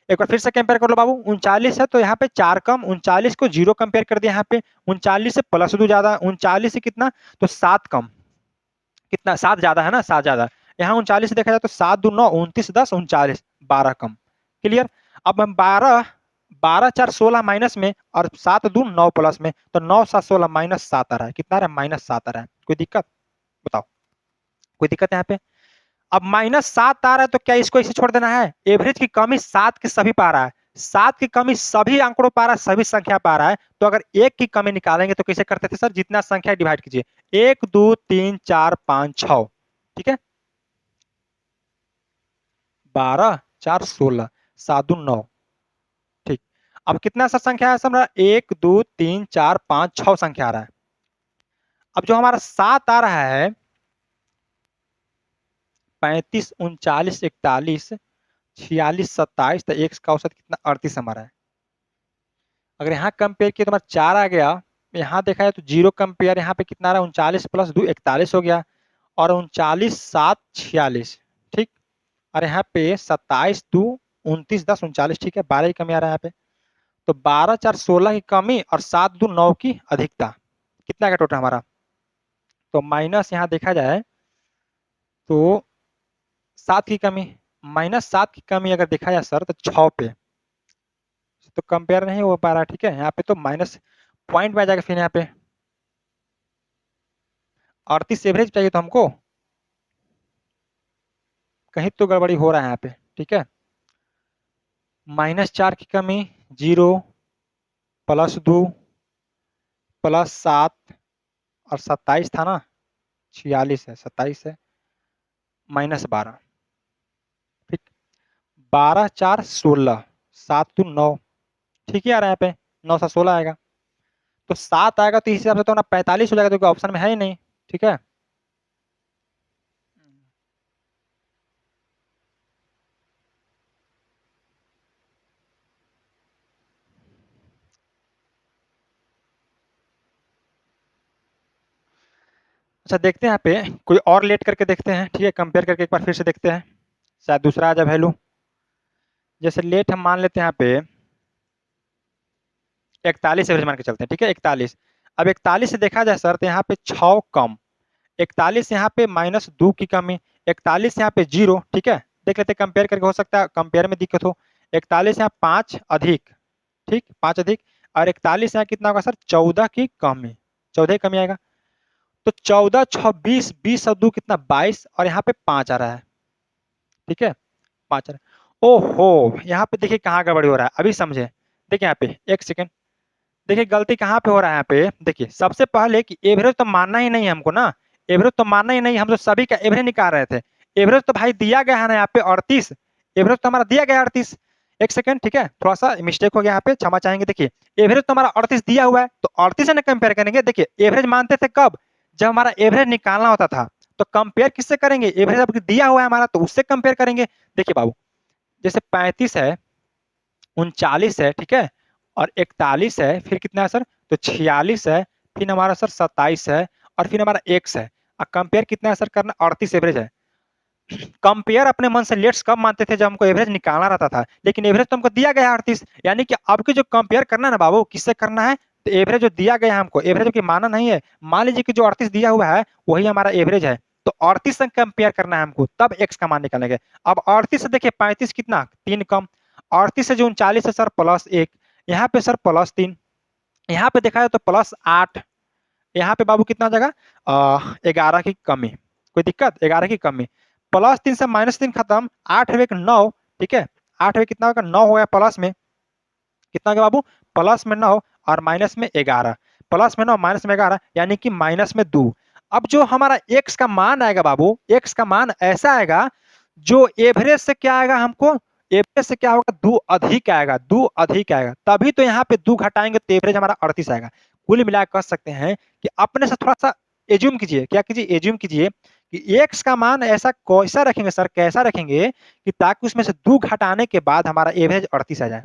एक बार फिर से कंपेयर कर लो बाबू, 39 है तो यहाँ पे 4 कम, 39 को 0 कंपेयर कर दिया यहाँ पे, 39 से +2 ज्यादा, 39 से कितना? तो 7 कम, कितना? 7 ज्यादा है ना, 7 ज्यादा। यहाँ 39 से देखा जाए तो 7 2 9 29 10 39 12 कम। क्लियर? अब हम 12 12 4 16 माइनस में और 7 2 9 प्लस में, तो 9 7 16 -7 आ रहा है। कितना आ रहा है? -7 आ रहा है। कोई दिक्कत बताओ? कोई दिक्कत है यहाँ पे? अब -7 आ रहा है तो क्या इसको इसे छोड़ देना है? एवरेज की कमी 7 के सभी पा रहा है, 7 की कमी सभी आंकड़ों पा रहा है, सभी संख्या पा रहा है। तो अगर एक की कमी निकालेंगे तो कैसे करते थे सर? जितना संख्या डिवाइड कीजिए, 1 2 3 4 5 6, ठीक है? 12 4 16 7 2 9, ठीक। अब कितना सा संख्या है सर? 1 2 3 4 5 6 संख्या आ रहा है। अब जो हमारा 7 आ रहा है, 35 39 41 46 27, तो एक्स का औसत कितना? 38 हमारा है। अगर यहाँ कंपेयर किया तो हमारा 4 आ गया। यहाँ देखा जाए तो 0 कंपेयर, यहाँ पे कितना आ रहा है? 39 + 2 41 हो गया, और 39 7 46, ठीक। और यहाँ पे 27 2 29 10 39, ठीक है? 12 की कमी आ रहा है यहाँ पे। तो 12 4 16 की कमी और 7 2 9 की अधिकता, कितना का टोटल हमारा? तो माइनस यहाँ देखा जाए तो 7 की कमी, -7 की कमी अगर देखा जाए सर तो 6 पे, तो कंपेयर नहीं हो पा रहा, ठीक है? यहाँ पे तो माइनस पॉइंट में आ जाएगा। फिर यहाँ पे 38 एवरेज चाहिए तो हमको, कहीं तो गड़बड़ी हो रहा है यहाँ पे, ठीक है? -4 की कमी, 0 +2 +7 और 27 था ना, 46 है, 27 है, -12, ठीक। 12 4 16 7 2 9, ठीक ही आ रहा है यहाँ पे, 9 7 16 आएगा। तो 7 आएगा तो इस हिसाब से तो ना 45 हो जाएगा, तो ऑप्शन में है ही नहीं, ठीक है? अच्छा देखते हैं यहाँ पे कोई और लेट करके देखते हैं, ठीक है? कंपेयर करके एक बार फिर से देखते हैं, शायद दूसरा आ जाए वैल्यू। जैसे लेट हम मान लेते हैं यहाँ पे 41 एवरेज मान के चलते हैं, ठीक है 41। अब 41 से देखा जाए सर तो यहाँ पे 6 कम, 41 यहाँ पे -2 की कमी, 41 यहाँ पे 0, ठीक है। देख लेते कंपेयर करके, हो सकता है कंपेयर में दिक्कत हो। 41 यहाँ 5 अधिक, ठीक 5 अधिक, और 41 यहाँ कितना होगा सर 14 की कमी, 14 की कमी आएगा। तो 14 6 20, 20 और 2 कितना 22, और यहाँ पे 5 आ रहा है, ठीक है 5 आ रहा है। ओहो यहाँ पे देखिए कहाँ गड़बड़ी हो रहा है, अभी समझे। देखिए यहाँ पे एक सेकेंड, देखिए गलती कहाँ पे हो रहा है यहाँ पे। देखिए सबसे पहले कि एवरेज तो मानना ही नहीं है हमको ना, एवरेज तो मानना ही नहीं, हम तो सभी का एवरेज निकाल रहे थे। एवरेज तो भाई दिया गया है ना यहाँ पे 38, एवरेज तो हमारा दिया गया है 38। एक सेकंड, ठीक है थोड़ा सा मिस्टेक हो गया यहाँ पे, क्षमा चाहेंगे। देखिए एवरेज तो हमारा 38 दिया हुआ है, तो 38 से ना कंपेयर करेंगे। देखिए एवरेज मानते थे कब, जब हमारा एवरेज निकालना होता था। तो कंपेयर किससे करेंगे, एवरेज अब दिया हुआ है हमारा तो उससे कंपेयर करेंगे। देखिए बाबू, जैसे 35 है, 39 है, ठीक है, और 41 है, फिर कितना है सर तो 46 है, फिर हमारा सर 27 है, और फिर हमारा x है। और कंपेयर कितना है सर करना, 38 एवरेज है। कंपेयर अपने मन से लेट्स कब मानते थे, जब हमको एवरेज निकालना रहता था, लेकिन एवरेज तो हमको दिया गया है 38। यानी कि अब की जो कंपेयर करना है ना बाबू, किससे करना है, तो एवरेज जो दिया गया है हमको, एवरेज की माना नहीं है। मान लीजिए कि जो 38 दिया हुआ है वही हमारा एवरेज है, तो 38 से कंपेयर करना है हमको, तब x का मान निकालेंगे। अब 38 से देखिए 35 कितना 3 कम, 38 से जो 39 है सर +1, यहाँ पे सर +3, यहाँ पे देखा जाए तो +8, यहाँ पे बाबू कितना आ जाएगा 11 की कमी। कोई दिक्कत, 11 की कमी, +3 से -3 खत्म, 8 एक 9, ठीक है 8 में कितना होगा 9 हो गया, प्लस में कितना होगा बाबू, प्लस में 9 और माइनस में 11, प्लस में 9 माइनस में 11 यानी कि -2। अब जो हमारा x का मान आएगा बाबू, x का मान ऐसा आएगा जो एवरेज से क्या आएगा हमको, एवरेज से क्या होगा 2 अधिक आएगा, 2 अधिक आएगा, तभी तो यहाँ पे 2 घटाएंगे तो एवरेज हमारा 38 आएगा। कुल मिलाकर कह सकते हैं कि अपने से थोड़ा सा एज्यूम कीजिए, क्या कीजिए एज्यूम कीजिए कि x का मान ऐसा कैसा रखेंगे सर, कैसा रखेंगे कि ताकि उसमें से 2 घटाने के बाद हमारा एवरेज 38 आ जाए।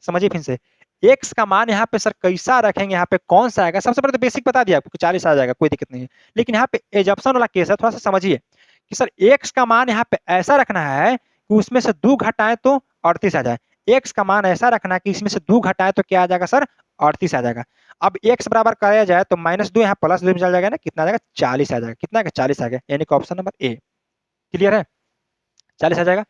समझिए फिर से, x का मान यहाँ पे सर कैसा रखेंगे, यहाँ पे कौन सा आएगा। सबसे पहले तो बेसिक बता दिया आपको 40 आ जाएगा, कोई दिक्कत नहीं है। लेकिन यहाँ पे एजप्शन वाला केस है, थोड़ा सा समझिए कि सर x का मान यहाँ पे ऐसा रखना है कि उसमें से 2 घटाएं तो 38 आ जाए। x का मान ऐसा रखना है कि इसमें से 2 घटाएं तो क्या आ जाएगा सर 38 आ जाएगा। अब x बराबर कराया जाए तो -2 यहाँ +2 में चल जाएगा ना, कितना आ जाएगा 40 आ जाएगा। कितना आएगा 40 आ गया, यानी कि ऑप्शन नंबर ए क्लियर है, 40 आ जाएगा।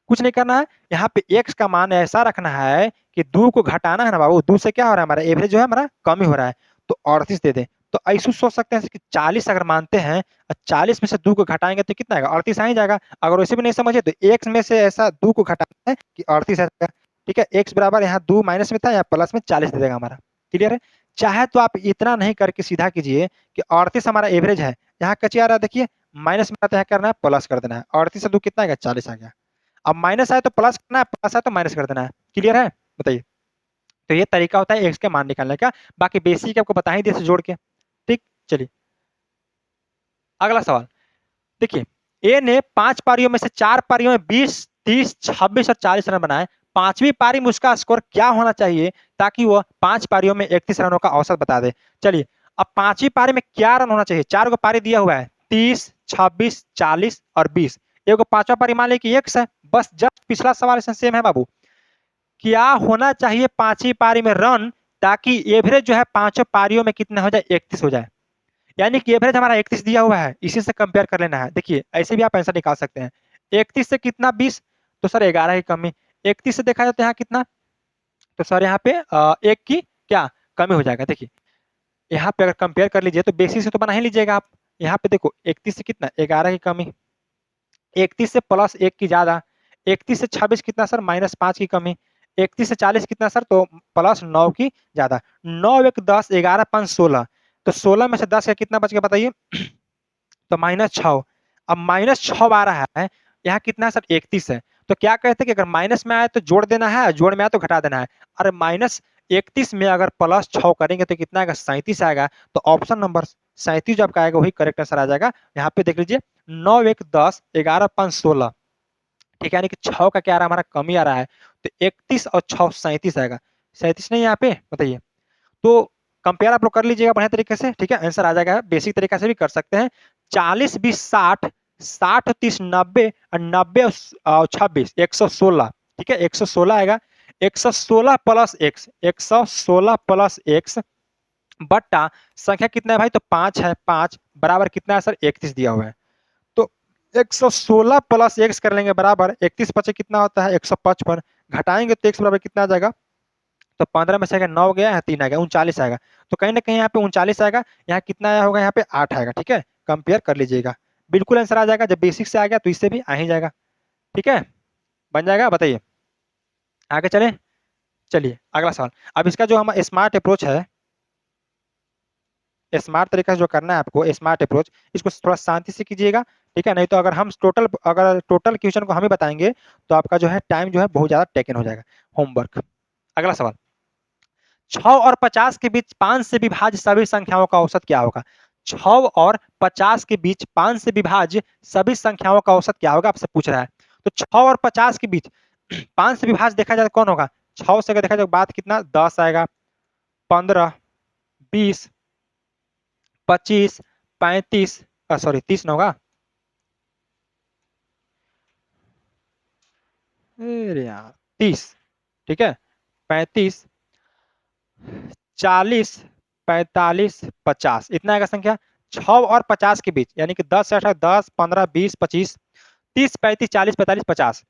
कुछ नहीं करना है, यहाँ पे x का मान ऐसा रखना है कि 2 को घटाना है ना बाबू, 2 से क्या हो रहा है हमारा एवरेज जो है हमारा कम ही हो रहा है, तो 38 दे दें। तो ऐसे सोच सकते हैं कि 40 अगर मानते हैं और 40 में से 2 को घटाएंगे तो कितना आएगा 38 आ ही जाएगा। अगर वैसे भी नहीं समझे तो x में से ऐसा 2 को घटाना है कि 38 आ जाएगा, ठीक है। x बराबर यहाँ 2 माइनस में था, यहाँ प्लस में 40 दे देगा हमारा, क्लियर है। चाहे तो आप इतना नहीं करके सीधा कीजिए कि 38 हमारा एवरेज है, यहाँ कच्चे आ रहा है देखिए, माइनस में आता है करना है प्लस कर देना है, 38 से 2 कितना आएगा 40 आ गया। अब माइनस आए तो प्लस करना है, प्लस आए तो माइनस कर देना है, क्लियर है बताइए। तो ये तरीका होता है एक्स के मान निकालने का, बाकी बेसिक आपको बता ही दिया जोड़ के, ठीक। चलिए अगला सवाल देखिए, ए ने 5 पारियों में से 4 पारियों में 20, 30, 26 और 40 रन बनाए। पांचवी पारी में उसका स्कोर क्या होना चाहिए ताकि वह 5 पारियों में 31 रनों का औसत बता दे। चलिए अब पांचवी पारी में क्या रन होना चाहिए, 4 को पारी दिया हुआ है 30, 26, 40 और 20, एगो पांचवा पारी मान ले कि x है, बस जस्ट पिछला सवाल से सेम है बाबू। क्या होना चाहिए पांचवी पारी में रन ताकि एवरेज जो है पांचों पारियों में कितना हो जाए 31 हो जाए। यानी कि एवरेज हमारा 31 दिया हुआ है, इसी से कंपेयर कर लेना है। देखिए ऐसे भी आप आंसर निकाल सकते हैं, 31 से कितना 20, तो सर 11 की कमी, 31 से देखा जाए तो यहाँ कितना, तो सर यहाँ पे एक की क्या कमी हो जाएगा। देखिए यहाँ पे अगर कंपेयर कर लीजिए तो बेसिस से तो बना ही लीजिएगा आप। यहाँ पे देखो 31 से कितना 11 की कमी, 31 से +1 की ज्यादा, 31 से 26 कितना सर -5 की कमी, 31 से 40 कितना सर तो +9 की ज्यादा, 9 एक 10, 11 5 16, तो 16 में से 10 का कितना बच गया बताइए तो -6। अब -6 आ रहा है, यहाँ कितना सर 31 है, तो क्या कहते हैं कि अगर माइनस में आए तो जोड़ देना है, जोड़ में आए तो घटा देना है। अरे -31 में अगर +6 करेंगे तो कितना आएगा 37 आएगा, तो ऑप्शन नंबर 37 जो आपका आएगा वही करेक्ट आंसर आ जाएगा। यहाँ पे देख लीजिए 9 एक 10, 11 5 16, ठीक है, यानी कि 6 का क्या आ रहा है हमारा कमी आ रहा है, तो 31 और 6 37 आएगा, 37 नहीं यहाँ पे बताइए। तो कंपेयर आप लोग कर लीजिएगा बढ़िया तरीके से, ठीक है, आंसर आ जाएगा। बेसिक तरीका से भी कर सकते हैं, 40 20 60, 60 30 90 और 90 और 26 116, ठीक है 116 आएगा। 116 प्लस एक्स, 116 प्लस एक्स बट्टा संख्या कितना है भाई, तो 5 है, 5 बराबर कितना है सर, 31 दिया हुआ है। तो 116 प्लस एक्स कर लेंगे बराबर 31 बचे कितना होता है 155, घटाएंगे तो एक्स बराबर कितना आ जाएगा, तो 15 में से 9 गया है, 3 आ गया, 39 आएगा। तो कहीं ना कहीं यहाँ पे 39 आएगा, यहाँ कितना आया होगा, यहाँ पे 8 आएगा। ठीक है, कंपेयर कर लीजिएगा, बिल्कुल आंसर आ जाएगा। जब बेसिक से आ गया तो इससे भी आ ही जाएगा। ठीक है, बन जाएगा, बताइए आगे चले। चलिए अगला सवाल। अब इसका जो हमारा स्मार्ट अप्रोच है, स्मार्ट तरीका से जो करना है आपको, स्मार्ट अप्रोच, इसको थोड़ा शांति से कीजिएगा। ठीक है, नहीं तो अगर टोटल क्वेश्चन को हम ही बताएंगे तो आपका जो है टाइम जो है बहुत ज्यादा टेकन हो जाएगा, होमवर्क। अगला सवाल, 6 और 50 के बीच 5 से विभाज्य सभी संख्याओं का औसत क्या होगा। 6 और 50 के बीच 5 से विभाज्य सभी संख्याओं का औसत क्या होगा, आपसे पूछ रहा है। तो 6 और 50 के बीच 5 से विभाज्य देखा जाए कौन होगा, 6 से अगर देखा जाए बात कितना 10 आएगा, 15, 20, 25, 35, सॉरी 30 ना होगा, अरे यार 30। ठीक है, 35, 40, 45, 50, इतना आएगा संख्या। 6 और 50 के बीच यानी कि 10 से 18, 10, 15, 20, 25, 30, 35, 40, 45, 50,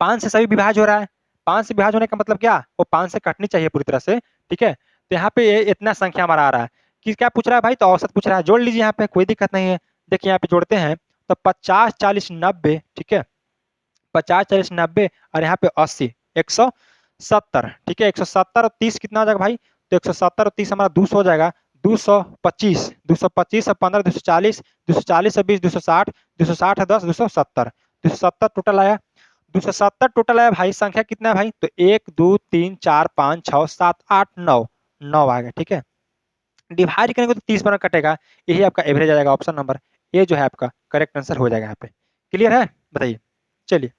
5 से सभी विभाज्य हो रहा है। 5 से विभाज्य होने का मतलब क्या, वो 5 से कटनी चाहिए पूरी तरह से। ठीक है, तो यहाँ पे इतना संख्या हमारा आ रहा है कि क्या पूछ रहा है भाई, तो औसत पूछ रहा है। जोड़ लीजिए यहाँ पे, कोई दिक्कत नहीं है। देखिए यहाँ पे जोड़ते हैं तो 50, 40, 90। ठीक है, 50, 40, 90 और यहाँ पे 80, 170। ठीक है, 170 और 30 कितना हो जाएगा भाई, तो 170 और 30 हमारा 200 हो जाएगा, 225, 225 और 15, 240, 240 और 20, 260, 260 और 10, 270, 270 टोटल आया। 270 टोटल आया भाई, संख्या कितना है भाई, तो 1, 2, 3, 4, 5, 6, 7, 8, 9, 9 आ गया। ठीक है, डिवाइड करेंगे तो 30 पर कटेगा, यही आपका एवरेज आ जाएगा। ऑप्शन नंबर ए जो है आपका करेक्ट आंसर हो जाएगा यहाँ पे। क्लियर है, बताइए। चलिए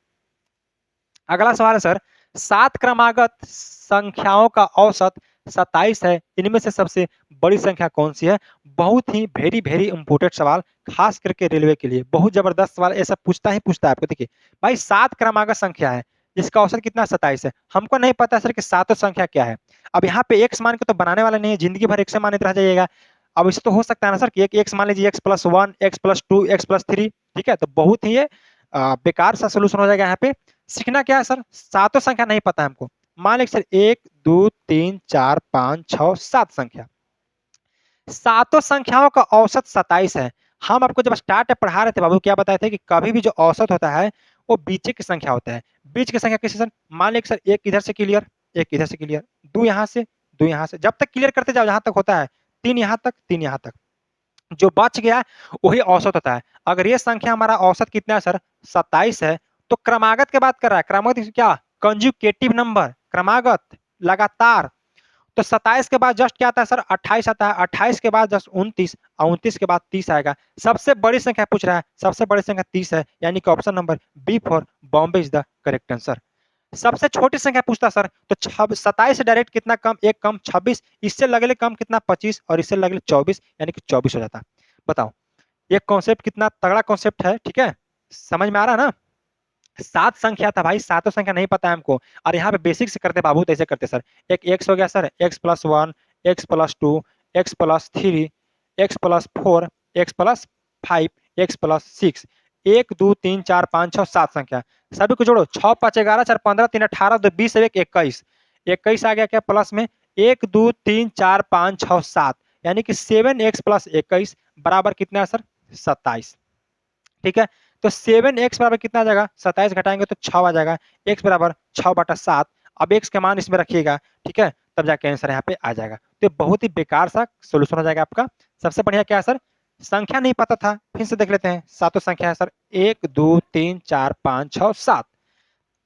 अगला सवाल है सर, 7 क्रमागत संख्याओं का औसत 27 है, इनमें से सबसे बड़ी संख्या कौन सी है। बहुत ही वेरी वेरी इंपोर्टेंट सवाल, खास करके रेलवे के लिए बहुत जबरदस्त सवाल, ऐसा पूछता ही पूछता है आपको। देखिए भाई 7 क्रमागत संख्या है जिसका औसत कितना 27 है, हमको नहीं पता सर कि सातों संख्या क्या है। अब यहाँ पे एक्स मान के तो बनाने वाला नहीं है, जिंदगी भर एक्स माने रह जाइएगा। अब इसे तो हो सकता है ना सर कि एक एक्स मान लीजिए, x+1, x+2, x+3। ठीक है, तो बहुत ही ये बेकार सा सोल्यूशन हो जाएगा। यहाँ पे सीखना क्या है सर, सातों संख्या नहीं पता है हमको। मान लीजिए सर 1, 2, 3, 4, 5, 6, 7 संख्या, सातों संख्याओं का औसत 27 है। हम आपको जब स्टार्ट में पढ़ा रहे थे बाबू, क्या बताए थे कि कभी भी जो औसत होता है वो बीच की संख्या होता है। बीच की संख्या किसी सर, मान लीजिए सर एक इधर से क्लियर, एक इधर से क्लियर, दो यहाँ से, दो यहाँ से, जब तक क्लियर करते जाओ जहां तक होता है, 3 यहाँ तक, 3 यहाँ तक, जो बच गया वही औसत होता है। अगर ये संख्या हमारा औसत कितना है सर 27 है, तो क्रमागत की बात कर रहा है। क्रमागत क्या, कंजुकेटिव नंबर, क्रमागत लगातार। तो 27 के बाद जस्ट क्या आता है सर 28 आता है, 28 के बाद जस्ट 29 और 29 के बाद 30 आएगा। सबसे बड़ी संख्या पूछ रहा है, सबसे बड़ी संख्या 30 है, यानी कि option number B for Bombay is the correct answer. सबसे छोटी संख्या पूछता सर, तो 27 से डायरेक्ट कितना कम, एक कम 26, इससे लगले कम कितना 25 और इससे लगले 24, यानी कि 24 हो जाता। बताओ ये कॉन्सेप्ट कितना तगड़ा कॉन्सेप्ट है। ठीक है, समझ में आ रहा है ना। 7 संख्या था भाई, सातों संख्या नहीं पता है हमको, और यहाँ पे बेसिक से करते बाबू, तो ऐसे करते सर, एक एक्स हो गया sir, x+1, x+2, x+3, x+4, x+5, x+6, 1, 2, 3, 4, 5, 6, 7 संख्या, सभी को जोड़ो, 6, 5, 11, 4, 15, 3, 18, 2, 20, 1, 21, 21 आ गया क्या प्लस में, 1, 2, 3, 4, 5, 6, 7, यानी कि 7x + 21 बराबर कितना है सर 27। ठीक है, तो 7x बराबर कितना आ जाएगा, 27 घटाएंगे तो 6 आ जाएगा, x बराबर 6/7। अब x का मान इसमें रखिएगा, ठीक है, तब जाके आंसर यहाँ पे आ जाएगा। तो ये बहुत ही बेकार सा सोल्यूशन हो जाएगा आपका। सबसे बढ़िया क्या है सर, संख्या नहीं पता था, फिर से देख लेते हैं। सातों संख्या है सर, 1, 2, 3, 4, 5, 6, 7,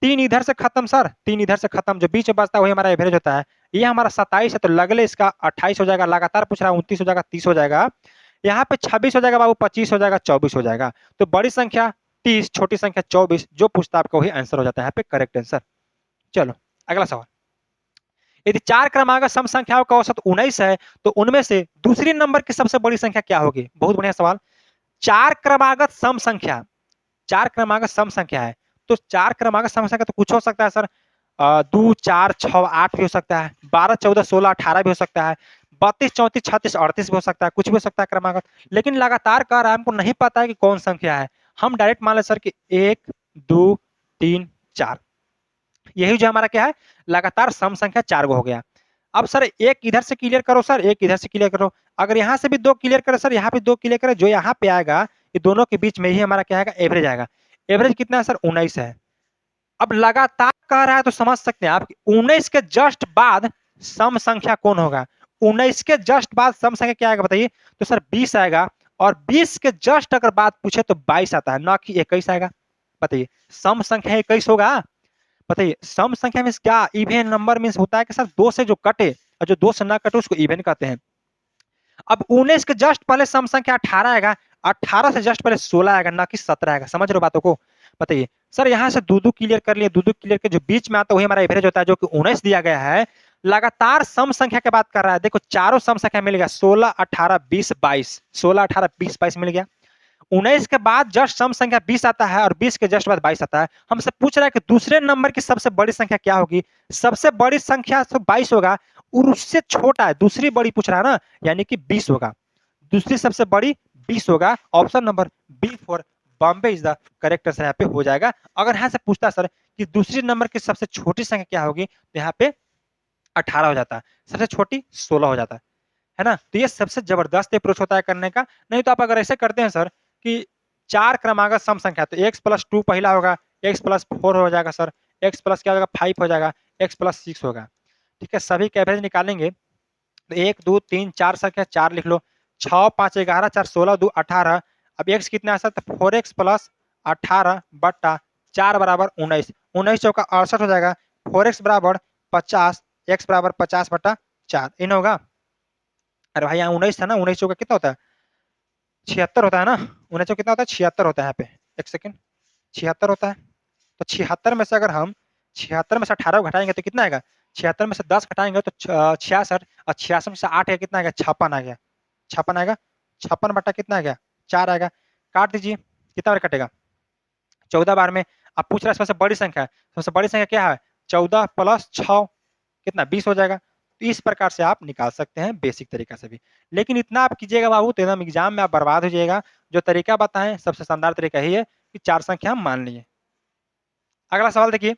3 इधर से खत्म सर, 3 इधर से खत्म, जो बीच में बचता है वही हमारा एवरेज होता है। ये हमारा 27 है, तो लगले इसका 28 हो जाएगा, लगातार पूछ रहा है 29 हो जाएगा, 30 हो जाएगा, यहाँ पे 26 हो जाएगा बाबू, 25 हो जाएगा, 24 हो जाएगा। तो बड़ी संख्या 30, छोटी संख्या 24, जो पूछता है आपका वही आंसर हो जाता है यहाँ पे करेक्ट आंसर। चलो अगला सवाल, यदि 4 क्रमागत सम संख्याओं का औसत 19 है, तो उनमें से दूसरी नंबर की सबसे बड़ी संख्या क्या होगी। बहुत बढ़िया सवाल। 4 क्रमागत सम संख्या, 4 क्रमागत सम संख्या है, तो 4 क्रमागत सम संख्या तो कुछ हो सकता है सर, 2 4 6 8 भी हो सकता है, 12 14 16 18 भी हो सकता है, 32 34 36 38 भी हो सकता है, कुछ भी हो सकता है क्रमागत। लेकिन लगातार कह रहा है, हमको नहीं पता है कि कौन संख्या है। हम डायरेक्ट मान ले सर कि 1 2 3 4, यही जो हमारा क्या है लगातार सम संख्या 4 गो हो गया। अब सर एक इधर से क्लियर करो सर, एक इधर से क्लियर करो। अगर यहाँ से भी 2 क्लियर करे सर, यहाँ पे 2 क्लियर करे, जो यहाँ पे आएगा ये दोनों के बीच में ही हमारा क्या आएगा एवरेज आएगा। एवरेज कितना है सर 19 है। अब लगातार कह रहा है तो समझ सकते हैं आप 19 के जस्ट बाद सम संख्या कौन होगा। 19 के जस्ट बाद सम संख्या क्या आएगा बताइए, तो सर 20 आएगा। और 20 के जस्ट अगर बात पूछे तो 22 आता है, ना कि 21 आएगा। बताइए सम संख्या 21 होगा। बताइए सम संख्या मीन्स क्या, इवन नंबर मीन्स होता है कि सर 2 से जो कटे और जो 2 से ना कटे उसको इवन कहते हैं। अब 19 के जस्ट पहले सम संख्या 18 आएगा, 18 से जस्ट पहले 16 आएगा, ना कि 17 आएगा। समझ रहे हो बातों को। बताइए सर यहाँ से दो क्लियर कर लिए, दो क्लियर के जो बीच में आता है वही हमारा एवरेज होता है, जो कि 19 दिया गया है। लगातार सम संख्या की बात कर रहा है, देखो चारों सम संख्या मिल गया 16 18 20 22, 16 18 20 22 मिल गया। 19 के बाद जस्ट सम संख्या 20 आता है और 20 के जस्ट बाद 22 आता है। हमसे पूछ रहा है कि दूसरे नंबर की सबसे बड़ी संख्या क्या होगी। सबसे बड़ी संख्या तो 22 होगा और उससे छोटा है दूसरी बड़ी पूछ रहा है ना, यानी कि 20 होगा। दूसरी सबसे बड़ी 20 होगा। Option number B for Bombay is the correct answer यहाँ पे हो जाएगा। अगर यहाँ से पूछता सर कि दूसरी नंबर की सबसे छोटी संख्या क्या होगी, तो यहाँ पे 18 हो जाता है, सबसे छोटी 16 हो जाता है ना। तो ये सबसे जबरदस्त अप्रोच होता है करने का। नहीं तो आप अगर ऐसे करते हैं सर कि 4 क्रमागत सम संख्या, तो x प्लस 2 पहला होगा, x प्लस 4 हो जाएगा सर, x प्लस क्या होगा 5 हो जाएगा, x प्लस 6 होगा। ठीक है, सभी का एवरेज निकालेंगे तो 1 2 3 4 संख्या 4 लिख लो, 6 5 11 4 16 2 18। अब x कितना है सर, तो 4x प्लस 18 बट्टा 4 बराबर 19, 19 चौका 68 हो जाएगा। 4x बराबर 50, x बराबर 50 बट्टा 4 इन होगा। अरे भाई यहाँ 19 था ना, 19 चौका कितना होता है 76 होता है ना, 19 चौका कितना होता है 76 होता है। यहाँ पे एक सेकंड 76 होता है। तो 76 में से अगर हम 76 में से 18 घटाएंगे तो कितना आएगा, 76 में से 10 घटाएंगे तो 66, और 66 में से 8 है कितना आएगा 56 आ गया। 56 आएगा, 56 बटा कितना आ गया 4 आएगा। काट दीजिए, कितना बार कटेगा 14 बार में। अब पूछ रहा है सबसे बड़ी संख्या, सबसे बड़ी संख्या क्या है 14 प्लस 6 कितना 20 हो जाएगा। तो इस प्रकार से आप निकाल सकते हैं बेसिक तरीका से भी। लेकिन इतना आप कीजिएगा बाबू तो एकदम एग्जाम में आप बर्बाद हो जाएगा। जो तरीका बताएं सबसे शानदार तरीका यही है कि 4 संख्या हम मान लिए। अगला सवाल देखिए,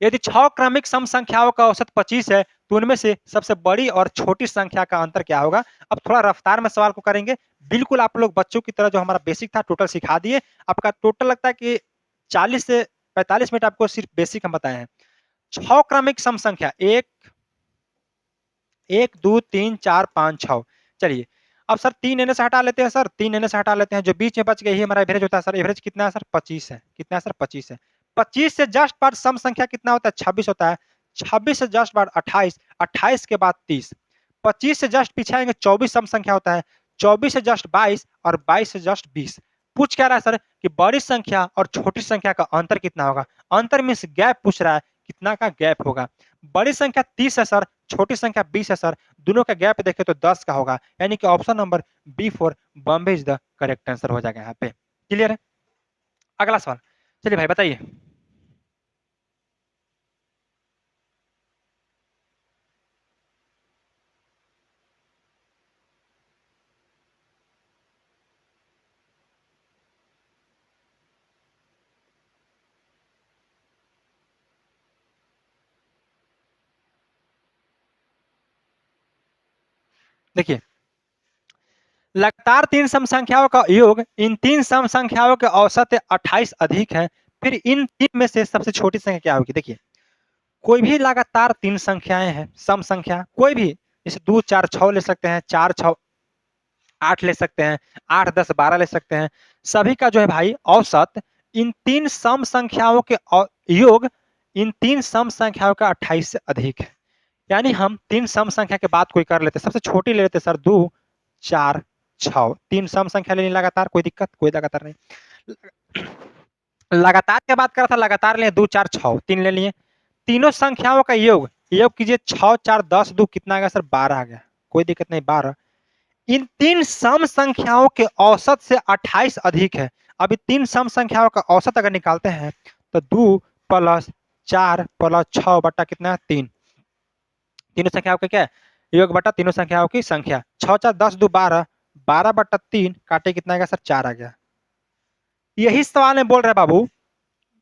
यदि 6 क्रमिक सम संख्याओं का औसत 25 है तो उनमें से सबसे बड़ी और छोटी संख्या का अंतर क्या होगा। अब थोड़ा रफ्तार में सवाल को करेंगे, बिल्कुल आप लोग बच्चों की तरह जो हमारा बेसिक था टोटल सिखा दिए। आपका टोटल लगता है कि 40 से 45 मिनट आपको सिर्फ बेसिक हम बताए हैं। 6 क्रमिक सम संख्या 1 1 2 3 4 5 6। चलिए अब सर 3 एने से हटा लेते हैं सर, 3 एने से हटा लेते हैं, जो बीच में बच गई हमारा एवरेज होता है सर। एवरेज कितना है सर 25 है, कितना है सर 25 है। 25 से जस्ट बाद सम संख्या कितना होता है 26 होता है। 26 से जस्ट बाद 28, 28 के बाद 30, 25 से जस्ट पीछे आएंगे 24 सम संख्या होता है। 24 से जस्ट 22 और 22 से जस्ट 20। पूछ क्या रहा है सर कि बड़ी संख्या और छोटी संख्या का अंतर कितना होगा। अंतर मीन्स गैप पूछ रहा है, कितना का गैप होगा। बड़ी संख्या 30 है सर, छोटी संख्या 20 है सर, दोनों का गैप देखें तो 10 का होगा। यानी कि option number B for Bombay is the correct answer हो जाएगा यहाँ पे। क्लियर है। अगला सवाल, चलिए भाई बताइए। देखिए लगातार 3 सम संख्याओं का योग, इन 3 सम संख्याओं के औसत 28 अधिक है, फिर इन 3 में से सबसे छोटी संख्या क्या होगी। देखिए कोई भी लगातार 3 संख्याएं हैं, सम संख्या कोई भी, जैसे 2 4 6 ले सकते हैं, 4 6 8 ले सकते हैं, 8 10 12 ले सकते हैं। सभी का जो है भाई औसत इन 3 सम संख्याओं के योग इन 3 सम संख्याओं का 28 से अधिक है। यानी हम 3 सम संख्या के बाद कोई कर लेते, सबसे छोटी ले लेते सर 2 4 6। 3 सम संख्या लेनी लगातार, कोई दिक्कत कोई लगातार नहीं। लगातार के बात करा था, लगातार ले 2 4 6 3 ले लिए। तीनों संख्याओं का योग, योग कीजिए 6 4 10 2 कितना आ गया सर 12 आ गया, कोई दिक्कत नहीं 12। इन 3 सम संख्याओं के औसत से 28 अधिक है। अब इन 3 सम संख्याओं का औसत अगर निकालते हैं तो 2 प्लस 4 प्लस 6 बटा कितना है 3। तीनों संख्याओं के क्या है योग बटा तीनों संख्याओं की संख्या। 6 4 10 2 12, 12 बटा 3 काटे कितना आएगा सर 4 आ गया। यही सवाल में बोल रहे हैं बाबू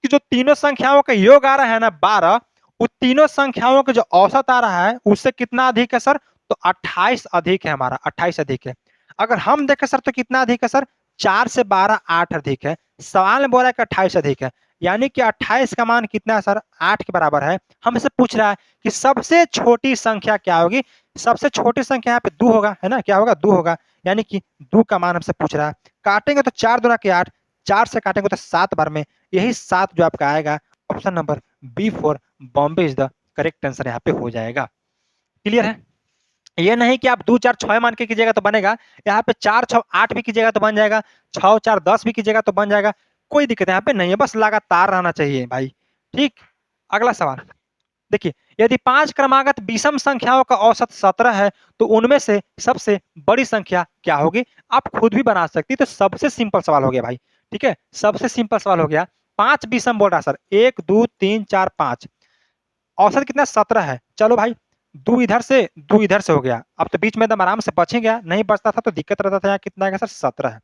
कि जो तीनों संख्याओं का योग आ रहा है ना 12, उन तीनों संख्याओं का जो औसत आ रहा है उससे कितना अधिक है सर, तो 28 अधिक है, हमारा 28 अधिक है। अगर हम देखें सर तो कितना अधिक है सर, 4 से 12 8 अधिक है। सवाल में बोल रहा है कि 28 अधिक है, यानी कि 28 का मान कितना है सर, 8 के बराबर है। हमसे पूछ रहा है कि सबसे छोटी संख्या क्या होगी। सबसे छोटी संख्या यहाँ पे 2 होगा, है ना, क्या होगा 2 होगा, यानी कि 2 का मान हमसे पूछ रहा है। काटेंगे तो 4 दूना के 8, 4 से काटेंगे तो 7 बार में, यही 7 जो आपका आएगा option number B4 Bombay is the correct answer यहाँ पे हो जाएगा। क्लियर है। ये नहीं कि आप 2 4 6 मान के कीजिएगा तो बनेगा, यहाँ पे 4 6 8 भी कीजिएगा तो बन जाएगा, 6 4 10 भी कीजिएगा तो बन जाएगा, कोई दिक्कत यहाँ पे नहीं है, बस लगातार रहना चाहिए भाई। ठीक, अगला सवाल देखिए, यदि 5 क्रमागत विषम संख्याओं का औसत 17 है तो उनमें से सबसे बड़ी संख्या क्या होगी। आप खुद भी बना सकती, तो सबसे सिंपल सवाल हो गया भाई। ठीक है, सबसे सिंपल सवाल हो गया। 5 विषम बोल रहा सर, 1 2 3 4 5, औसत कितना 17 है। चलो भाई, 2 इधर से 2 इधर से हो गया, अब तो बीच में एकदम आराम से बच ही गया, नहीं बचता था तो दिक्कत रहता था। यहाँ कितना आएगा सर 17 है।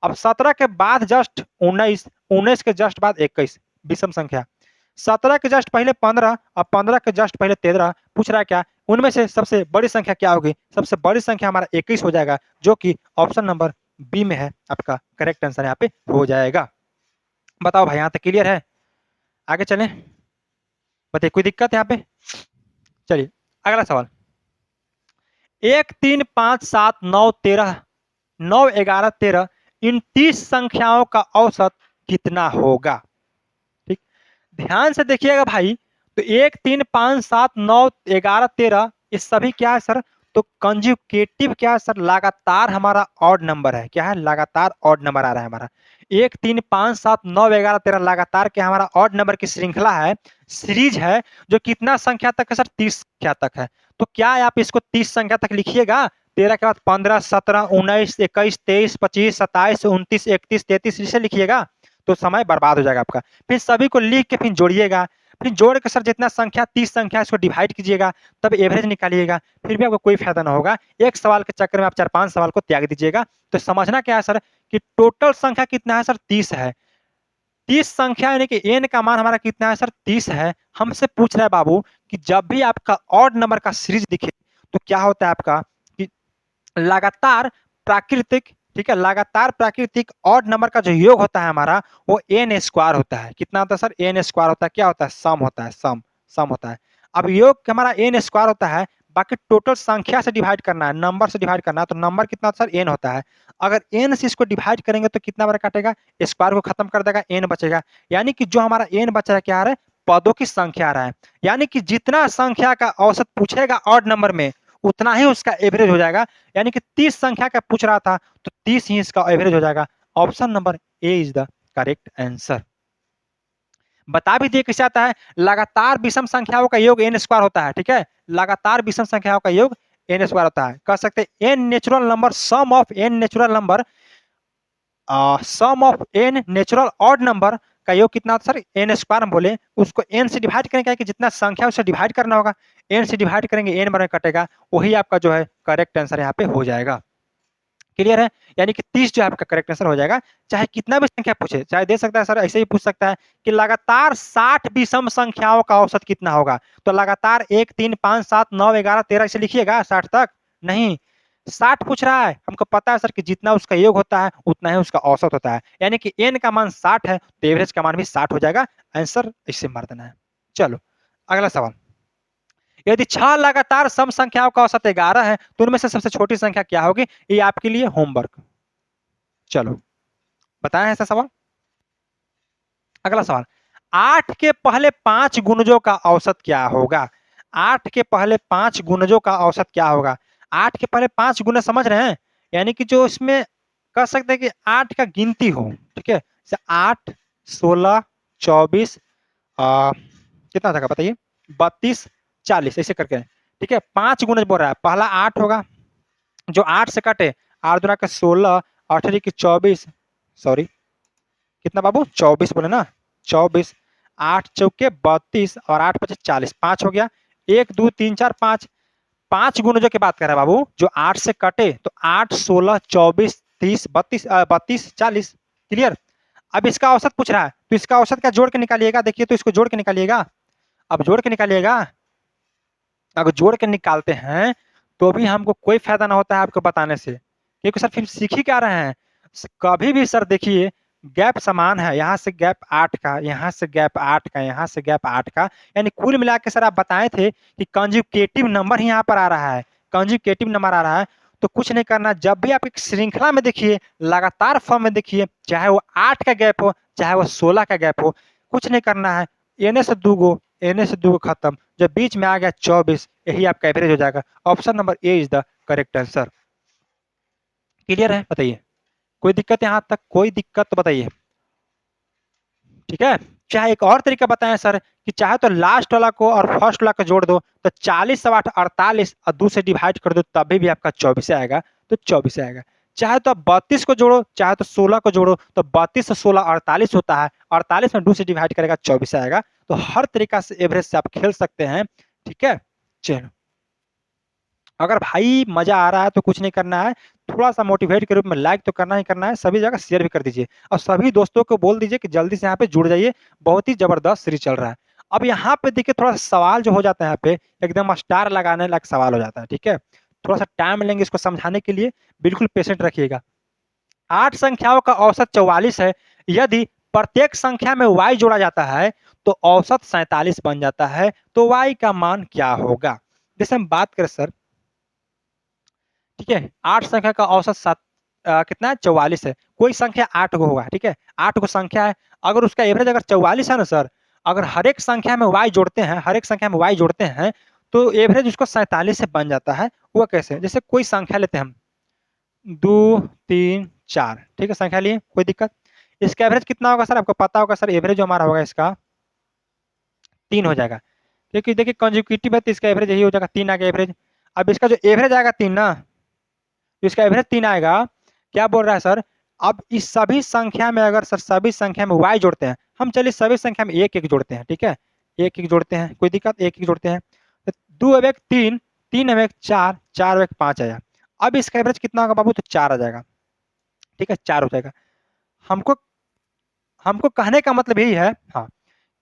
अब 17 के बाद जस्ट 19, 19 के जस्ट बाद 21 विषम संख्या, 17 के जस्ट पहले 15, अब 15 के जस्ट पहले 13, पूछ रहा है क्या उनमें से सबसे बड़ी संख्या क्या होगी। सबसे बड़ी संख्या हमारा 21 हो जाएगा, जो कि ऑप्शन नंबर बी में है, आपका करेक्ट आंसर यहाँ पे हो जाएगा। बताओ भाई, यहाँ तक क्लियर है, आगे चलें। बताइए कोई दिक्कत है यहाँ पे। चलिए अगला सवाल, 1 3 5 7 9 13, 9 11 13 इन 30 संख्याओं का औसत कितना होगा। ठीक, ध्यान से देखिएगा भाई, तो 1 3 5 7 9 11 13 ये सभी क्या है सर, तो कंजुकेटिव क्या है सर, लगातार हमारा ऑड नंबर है। क्या है, लगातार ऑड नंबर आ रहा है हमारा। 1 3 5 7 9 11 13 लगातार क्या हमारा ऑड नंबर की श्रृंखला है, सीरीज है, जो कितना संख्या तक है सर, 30 संख्या तक है। तो क्या है, आप इसको 30 संख्या तक लिखिएगा, 13 के बाद 15 17 19 21 23 25 27 29 31 33 इसे लिखिएगा, तो समय बर्बाद हो जाएगा आपका। फिर सभी को लिख के फिर जोड़िएगा, फिर जोड़ के सर जितना संख्या 30 संख्या इसको डिवाइड कीजिएगा, तब एवरेज निकालिएगा, फिर भी आपको कोई फायदा ना होगा। एक सवाल के चक्कर में आप 4 5 सवाल को त्याग दीजिएगा। तो समझना क्या है सर, कि टोटल संख्या कितना है सर, 30 है। 30 संख्या यानी कि n का मान हमारा कितना है सर, 30 है। हमसे पूछ रहा है बाबू कि जब भी आपका ऑड नंबर का सीरीज दिखे तो क्या होता है आपका, कि लगातार प्राकृतिक, ठीक है, लगातार प्राकृतिक ऑड नंबर का जो योग होता है हमारा, वो n स्क्वायर होता है। कितना होता है सर, n स्क्वायर होता है। क्या होता है, सम होता है, सम होता है। अब योग हमारा n स्क्वायर होता है, बाकी टोटल संख्या से डिवाइड करना है, नंबर से डिवाइड करना है, तो नंबर कितना सर n होता है। अगर n से इसको डिवाइड करेंगे तो कितना बार काटेगा, स्क्वायर को खत्म कर देगा, n बचेगा। यानी कि जो हमारा n बच रहा है क्या आ रहा है, पदों की संख्या आ रहा है। यानी कि जितना संख्या का औसत पूछेगा ऑड नंबर में, उतना ही उसका एवरेज हो जाएगा। यानी कि 30 संख्या का पूछ रहा था तो 30 ही इसका एवरेज हो जाएगा। Option number A is the correct answer. बता भी दिए किसे आता है, लगातार विषम संख्याओं का योग n स्क्वायर होता है। ठीक है, लगातार विषम संख्याओं का योग n स्क्वायर होता है। कह सकते हैं n natural number, sum of n natural number, sum of n natural odd number का योग कितना होता है सर, n स्क्वायर हम बोले, उसको n से डिवाइड करेंगे कि जितना संख्या उससे डिवाइड करना होगा, n से डिवाइड करेंगे n बार में कटेगा, वही आपका जो है करेक्ट आंसर यहाँ पे हो जाएगा। क्लियर है, यानी कि 30 जो है आपका करेक्ट आंसर हो जाएगा। चाहे कितना भी संख्या पूछे, चाहे दे सकता है सर ऐसे ही पूछ सकता है कि लगातार 60 विषम संख्याओं का औसत कितना होगा, तो लगातार 1 3 5 7 9 11 13 इसे लिखिएगा 60 तक नहीं, 60 पूछ रहा है। हमको पता है सर कि जितना उसका योग होता है उतना ही उसका औसत होता है, यानी कि n का मान 60 है तो एवरेज का मान भी 60 हो जाएगा। आंसर इससे मार देना है। चलो अगला सवाल, यदि 6 लगातार सम संख्याओं का औसत 11 है तो उनमें से सबसे छोटी संख्या क्या होगी। ये आपके लिए होमवर्क। चलो बताएं ऐसा सवाल। अगला सवाल, 8 के पहले 5 गुणजों का औसत क्या होगा। 8 के पहले 5 गुणजों का औसत क्या होगा। 8 के पहले 5 गुना समझ रहे हैं, यानी कि जो इसमें कह सकते हैं कि 8 का गिनती हो। ठीक है, 8 16 24 कितना था बताइए, 32 40 ऐसे करके। ठीक है, 5 गुना बोल रहा है, पहला 8 होगा, जो 8 से कटे 8 दूना का 16, 8 की 24, सॉरी कितना बाबू 24 बोले ना, 24 8 चौके 32 और 8 पचे 40, 5 हो गया। 1 2 3 4 5, 5 गुणजों की बात कर रहा है बाबू, जो 8 से कटे तो 8 16 24 30 32 32 40। क्लियर। अब इसका औसत पूछ रहा है, तो इसका औसत क्या जोड़ के निकालिएगा, देखिए तो इसको जोड़ के निकालिएगा। अब जोड़ के निकालिएगा, अगर जोड़ के निकालते हैं तो भी हमको कोई फायदा ना होता है आपको बताने से, क्योंकि सर फिर सीख ही क्या रहे हैं। कभी भी सर देखिए गैप समान है, यहाँ से गैप 8 का, यहाँ से गैप 8 का, यहाँ से गैप 8 का, यानी कुल मिला के सर आप बताए थे कि कंजुगेटिव नंबर ही यहाँ पर आ रहा है, कंजुगेटिव नंबर आ रहा है। तो कुछ नहीं करना, जब भी आप एक श्रृंखला में देखिए, लगातार फॉर्म में देखिए, चाहे वो 8 का गैप हो चाहे वो 16 का गैप हो, कुछ नहीं करना है। एने से दूगो, एने से दूगो खत्म, जब बीच में आ गया 24, यही आपका एवरेज हो जाएगा। Option number A is the correct answer. Clear है, बताइए कोई दिक्कत यहाँ तक, कोई दिक्कत तो बताइए। ठीक है, चाहे एक और तरीका बताएं सर कि चाहे तो लास्ट वाला को और फर्स्ट वाला को जोड़ दो, तो 40 से 8 48 और 2 से डिवाइड कर दो, तभी भी आपका 24 आएगा, तो 24 आएगा। चाहे तो आप 32 को जोड़ो, चाहे तो 16 को जोड़ो, तो 32 से 16 48 होता है, 48 में 2 से डिवाइड करेगा 24 आएगा। तो हर तरीका से एवरेज से आप खेल सकते हैं। ठीक है, चलो अगर भाई मजा आ रहा है तो कुछ नहीं करना है, थोड़ा सा मोटिवेट के रूप में लाइक तो करना ही करना है, सभी जगह शेयर भी कर दीजिए और सभी दोस्तों को बोल दीजिए कि जल्दी से यहाँ पे जुड़ जाइए, बहुत ही जबरदस्त सीरीज चल रहा है। अब यहाँ पे देखिए थोड़ा सा सवाल जो हो जाता है यहाँ पे, एकदम स्टार लगाने लायक सवाल हो जाता है। ठीक है, थोड़ा सा टाइम लेंगे इसको समझाने के लिए, बिल्कुल पेशेंट रखिएगा। 8 संख्याओं का औसत 44 है, यदि प्रत्येक संख्या में y जोड़ा जाता है तो औसत 47 बन जाता है, तो y का मान क्या होगा। जैसे हम बात करें सर, ठीक है, 8 संख्या का औसत कितना है, 44 है। कोई संख्या 8 को होगा, ठीक है, 8 को संख्या है, अगर उसका एवरेज अगर 44 है ना सर, अगर हर एक संख्या में y जोड़ते हैं, हर एक संख्या में y जोड़ते हैं, तो एवरेज उसको 47 से बन जाता है। वो कैसे, जैसे कोई संख्या लेते हैं हम 2 3 4, ठीक है, संख्या लिए, कोई दिक्कत। इसका एवरेज कितना होगा सर, आपको पता होगा सर, एवरेज जो हमारा होगा इसका 3 हो जाएगा, क्योंकि देखिए कंसेक्यूटिव है तो इसका एवरेज यही हो जाएगा, 3 आ गया एवरेज। अब इसका जो एवरेज आएगा 3 ना, तो इसका एवरेज 3 आएगा। क्या बोल रहा है सर, अब इस सभी संख्या में अगर सर सभी संख्या में y जोड़ते हैं, हम चलिए सभी संख्या में एक एक जोड़ते हैं, ठीक है, एक एक जोड़ते हैं, कोई दिक्कत, एक एक जोड़ते हैं, तो 2 अब 1 3, 3 अब 1 4, 4 अब 1 5 आया। अब इसका एवरेज कितना होगा बाबू, तो 4 आ जाएगा, ठीक है, 4 हो जाएगा। हमको हमको कहने का मतलब यही है, हाँ,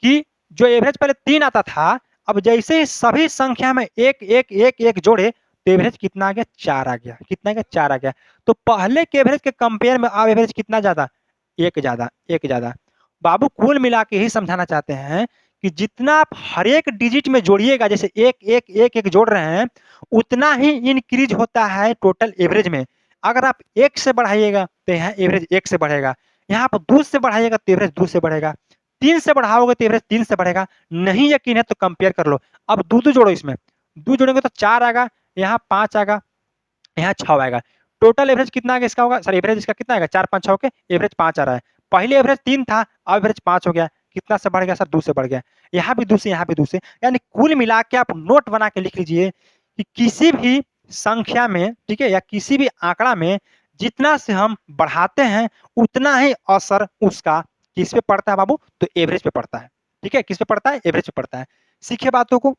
कि जो एवरेज पहले 3 आता था, अब जैसे ही सभी संख्या में एक एक एक एक जोड़े, तो एवरेज कितना आ गया, 4 आ गया, कितना आ गया, 4 आ गया। तो पहले के एवरेज के कंपेयर में अब एवरेज कितना ज्यादा, एक ज्यादा, एक ज्यादा। बाबू कुल मिला के ही समझाना चाहते हैं कि जितना आप हर एक डिजिट में जोड़िएगा, जैसे एक एक एक एक जोड़ रहे हैं, उतना ही इंक्रीज होता है टोटल एवरेज में। अगर आप 1 से बढ़ाइएगा तो यहाँ एवरेज 1 से बढ़ेगा, यहाँ पर 2 से बढ़ाइएगा तो एवरेज 2 से बढ़ेगा, 3 से बढ़ाओगे तो एवरेज 3 से बढ़ेगा। नहीं यकीन है तो कंपेयर कर लो। अब दो जोड़ो, इसमें 2 जोड़ेंगे तो 4 आएगा, यहाँ 5 आएगा, यहाँ 6 आएगा। टोटल एवरेज कितना आएगा इसका होगा सर, एवरेज इसका कितना आएगा, 4 5 6 के एवरेज 5 आ रहा है। पहले एवरेज 3 था, अब एवरेज 5 हो गया, कितना से बढ़ गया सर, 2 से बढ़ गया। यहाँ भी 2 से, यहाँ भी 2 से, यानी कुल मिला के आप नोट बना के लिख लीजिए कि किसी भी संख्या में, ठीक है, या किसी भी आंकड़ा में जितना से हम बढ़ाते हैं, उतना ही असर उसका किस पे पड़ता है बाबू, तो एवरेज पे पड़ता है। ठीक है, किस पे पड़ता है, एवरेज पे पड़ता है। सीखिए बातों को।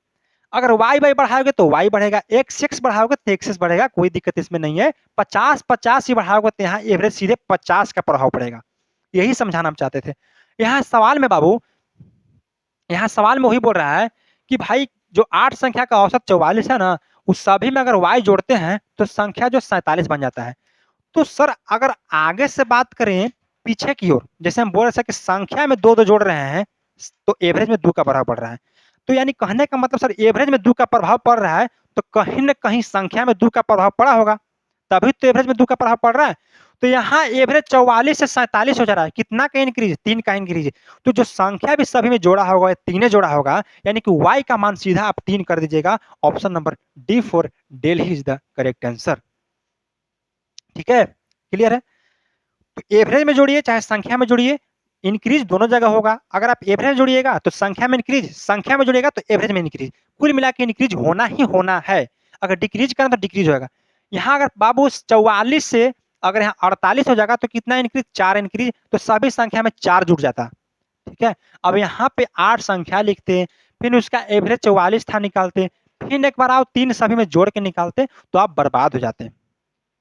अगर y बाई बढ़ाओगे तो y बढ़ेगा, x बढ़ाओगे तो x बढ़ेगा, कोई दिक्कत इसमें नहीं है। 50 50 ही बढ़ाओगे तो यहाँ एवरेज सीधे 50 का प्रभाव पड़ेगा। यही समझाना हम चाहते थे। यहाँ सवाल में बाबू, यहाँ सवाल में वही बोल रहा है कि भाई जो 8 संख्या का औसत 44 है ना, उस सभी में अगर y जोड़ते हैं तो संख्या जो 47 बन जाता है। तो सर अगर आगे से बात करें पीछे की ओर, जैसे हम बोल रहे थे कि संख्या में दो दो जोड़ रहे हैं, तो एवरेज में 2 का प्रभाव पड़ रहा है। तो यानी कहने का मतलब सर, एवरेज में 2 का प्रभाव पड़ रहा है, तो कहीं न कहीं संख्या में 2 का प्रभाव पड़ा होगा, तभी तो एवरेज में 2 का प्रभाव पड़ रहा है। तो यहाँ एवरेज 44 से 47 हो जा रहा है, कितना का इंक्रीज, 3 का इंक्रीज। तो जो संख्या भी सभी में जोड़ा होगा, 3 जोड़ा होगा, यानी कि y का मान सीधा आप 3 कर दीजिएगा। Option number D for Delhi is the correct answer. ठीक है, क्लियर है। तो एवरेज में जोड़िए चाहे संख्या में जोड़िए, इंक्रीज दोनों जगह होगा। अगर आप एवरेज में जोड़िएगा तो संख्या में इंक्रीज, संख्या में जोड़िएगा तो एवरेज में इंक्रीज, कुल मिला के इंक्रीज होना ही होना है। अगर डिक्रीज करें तो डिक्रीज होगा। यहाँ अगर बाबू 44 से अगर यहाँ 48 हो जाएगा तो कितना इंक्रीज, 4 इंक्रीज, तो सभी संख्या में 4 जुड़ जाता, ठीक है। अब यहाँ पे 8 संख्या लिखते हैं, फिर उसका एवरेज 44 था निकालते हैं, फिर एक बार आओ 3 सभी में जोड़ के निकालते हैं, तो आप बर्बाद हो जाते हैं।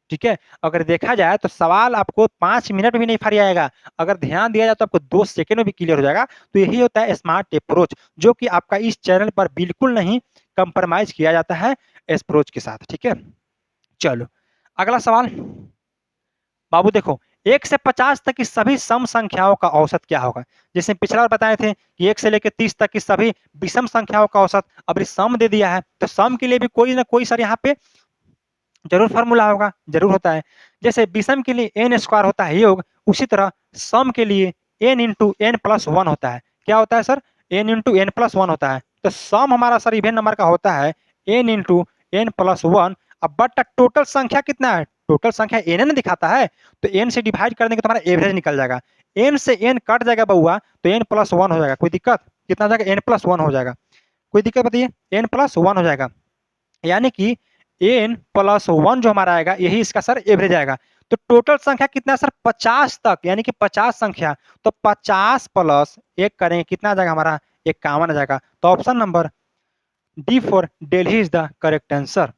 ठीक है। अगर देखा जाए तो सवाल आपको 5 मिनट भी नहीं फरियाएगा, अगर ध्यान दिया जाए तो आपको 2 सेकंड में भी क्लियर हो जाएगा। तो यही होता है स्मार्ट अप्रोच, जो कि आपका इस चैनल पर बिल्कुल नहीं कंप्रोमाइज किया जाता है अप्रोच के साथ। ठीक है, चलो अगला सवाल। बाबू देखो, 1 से 50 तक की सभी सम संख्याओं का औसत क्या होगा? जैसे पिछला बार बताए थे कि 1 से लेकर 30 तक की सभी विषम संख्याओं का औसत, अब ये सम दे दिया है, तो सम के लिए भी कोई ना कोई सर यहाँ पे जरूर फॉर्मूला होगा, जरूर होता है। जैसे विषम के लिए एन स्क्वायर होता है योग, उसी तरह सम के लिए N into N plus one होता है। क्या होता है sir? N into N plus one होता है। तो सम हमारा सर इवेन नंबर का होता है N into N plus one. अब बट टोटल संख्या कितना है? टोटल संख्या एन दिखाता है, तो एन से डिवाइड कर देंगे तो हमारा एवरेज निकल जाएगा। एन से एन कट जाएगा बउआ, तो एन प्लस वन हो जाएगा। कोई दिक्कत? कितना हो जाएगा? एन प्लस वन हो जाएगा। कोई दिक्कत बताइए? एन प्लस वन हो जाएगा, यानी कि एन प्लस वन जो हमारा आएगा यही इसका सर एवरेज आएगा। तो टोटल संख्या कितना है सर? 50 तक, यानी कि 50 संख्या। तो 50 प्लस एक करें कितना आ जाएगा हमारा? 51 आ जाएगा। तो option number D for Delhi is the correct answer.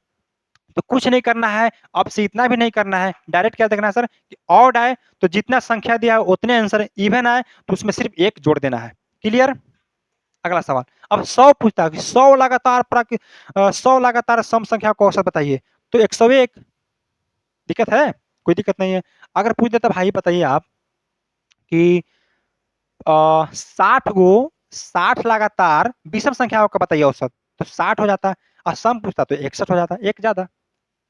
तो कुछ नहीं करना है, अब से इतना भी नहीं करना है, डायरेक्ट क्या देखना है सर कि ऑड आए तो जितना संख्या दिया है उतने आंसर, इवन आए तो उसमें सिर्फ एक जोड़ देना है। क्लियर? अगला सवाल। अब 100 पूछता है कि 100 लगातार 100 लगातार सम संख्या को औसत बताइए। तो 101। दिक्कत है? कोई दिक्कत नहीं है। अगर पूछ देता भाई बताइए आप कि 60 गो 60 लगातार विषम संख्याओं का बताइए औसत, तो 60 हो जाता, और सम पूछता तो 61 हो जाता, एक ज्यादा।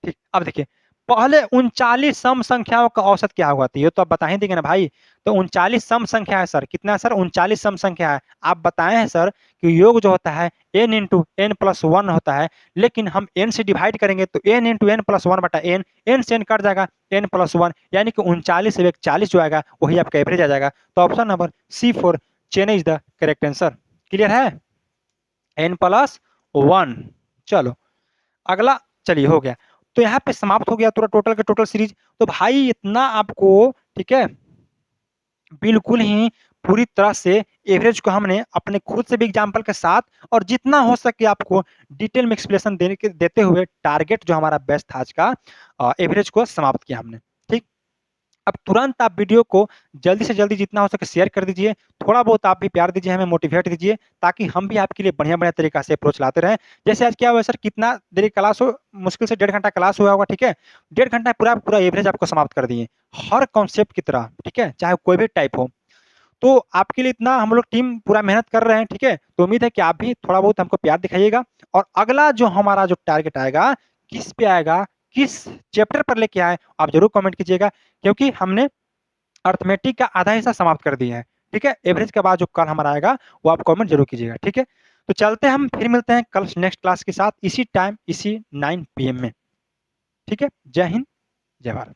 ठीक, अब देखिए, पहले 39 सम संख्याओं का औसत क्या होगा? तो ये तो आप बता ही देंगे ना भाई। तो 39 सम संख्या है सर, कितना है सर? 39 सम संख्या है। आप बताए हैं सर कि योग जो होता है n into N plus one होता है, लेकिन हम n से डिवाइड करेंगे तो n into N plus one बटा एन, एन से एन कट जाएगा, n प्लस वन, यानी कि 39 से 40 जो आएगा वही आपका एवरेज आ जाएगा। तो option number C for Chennai is the correct answer. Clear है? n plus one. चलो अगला, चलिए हो गया। तो यहाँ पे समाप्त हो गया पूरा टोटल का टोटल सीरीज। तो भाई इतना आपको, ठीक है, बिल्कुल ही पूरी तरह से एवरेज को हमने अपने खुद से भी एग्जांपल के साथ और जितना हो सके आपको डिटेल में एक्सप्लेनेशन देते हुए टारगेट जो हमारा बेस्ट था आज का एवरेज को समाप्त किया हमने। ठीक, अब तुरंत आप वीडियो को जल्दी से जल्दी जितना हो सके शेयर कर दीजिए, थोड़ा बहुत आप भी प्यार दीजिए, हमें मोटिवेट दीजिए, ताकि हम भी आपके लिए बढ़िया-बढ़िया तरीका से अप्रोच लाते रहें। जैसे आज क्या हुआ सर, कितना देर क्लास हो, मुश्किल से 1.5 घंटा क्लास हुआ होगा, ठीक है? 1.5 घंटा पूरा पूरा एवरेज आपको समाप्त कर दिए, हर कॉन्सेप्ट की तरह, ठीक है? चाहे कोई भी टाइप हो। तो आपके लिए इतना हम लोग टीम पूरा मेहनत कर रहे हैं, ठीक है? तो उम्मीद है कि आप भी थोड़ा बहुत हमको प्यार दिखाइएगा, और अगला जो हमारा जो टारगेट आएगा, किस पे आएगा, किस चैप्टर पर लेके आए, आप जरूर कमेंट कीजिएगा, क्योंकि हमने अर्थमेटिक का आधा हिस्सा समाप्त कर दिया है। ठीक है, एवरेज के बाद जो कल हमारा आएगा वो आप कमेंट जरूर कीजिएगा। ठीक है, तो चलते हैं, हम फिर मिलते हैं कल नेक्स्ट क्लास के साथ, इसी टाइम इसी 9 PM में। ठीक है, जय हिंद, जय भारत।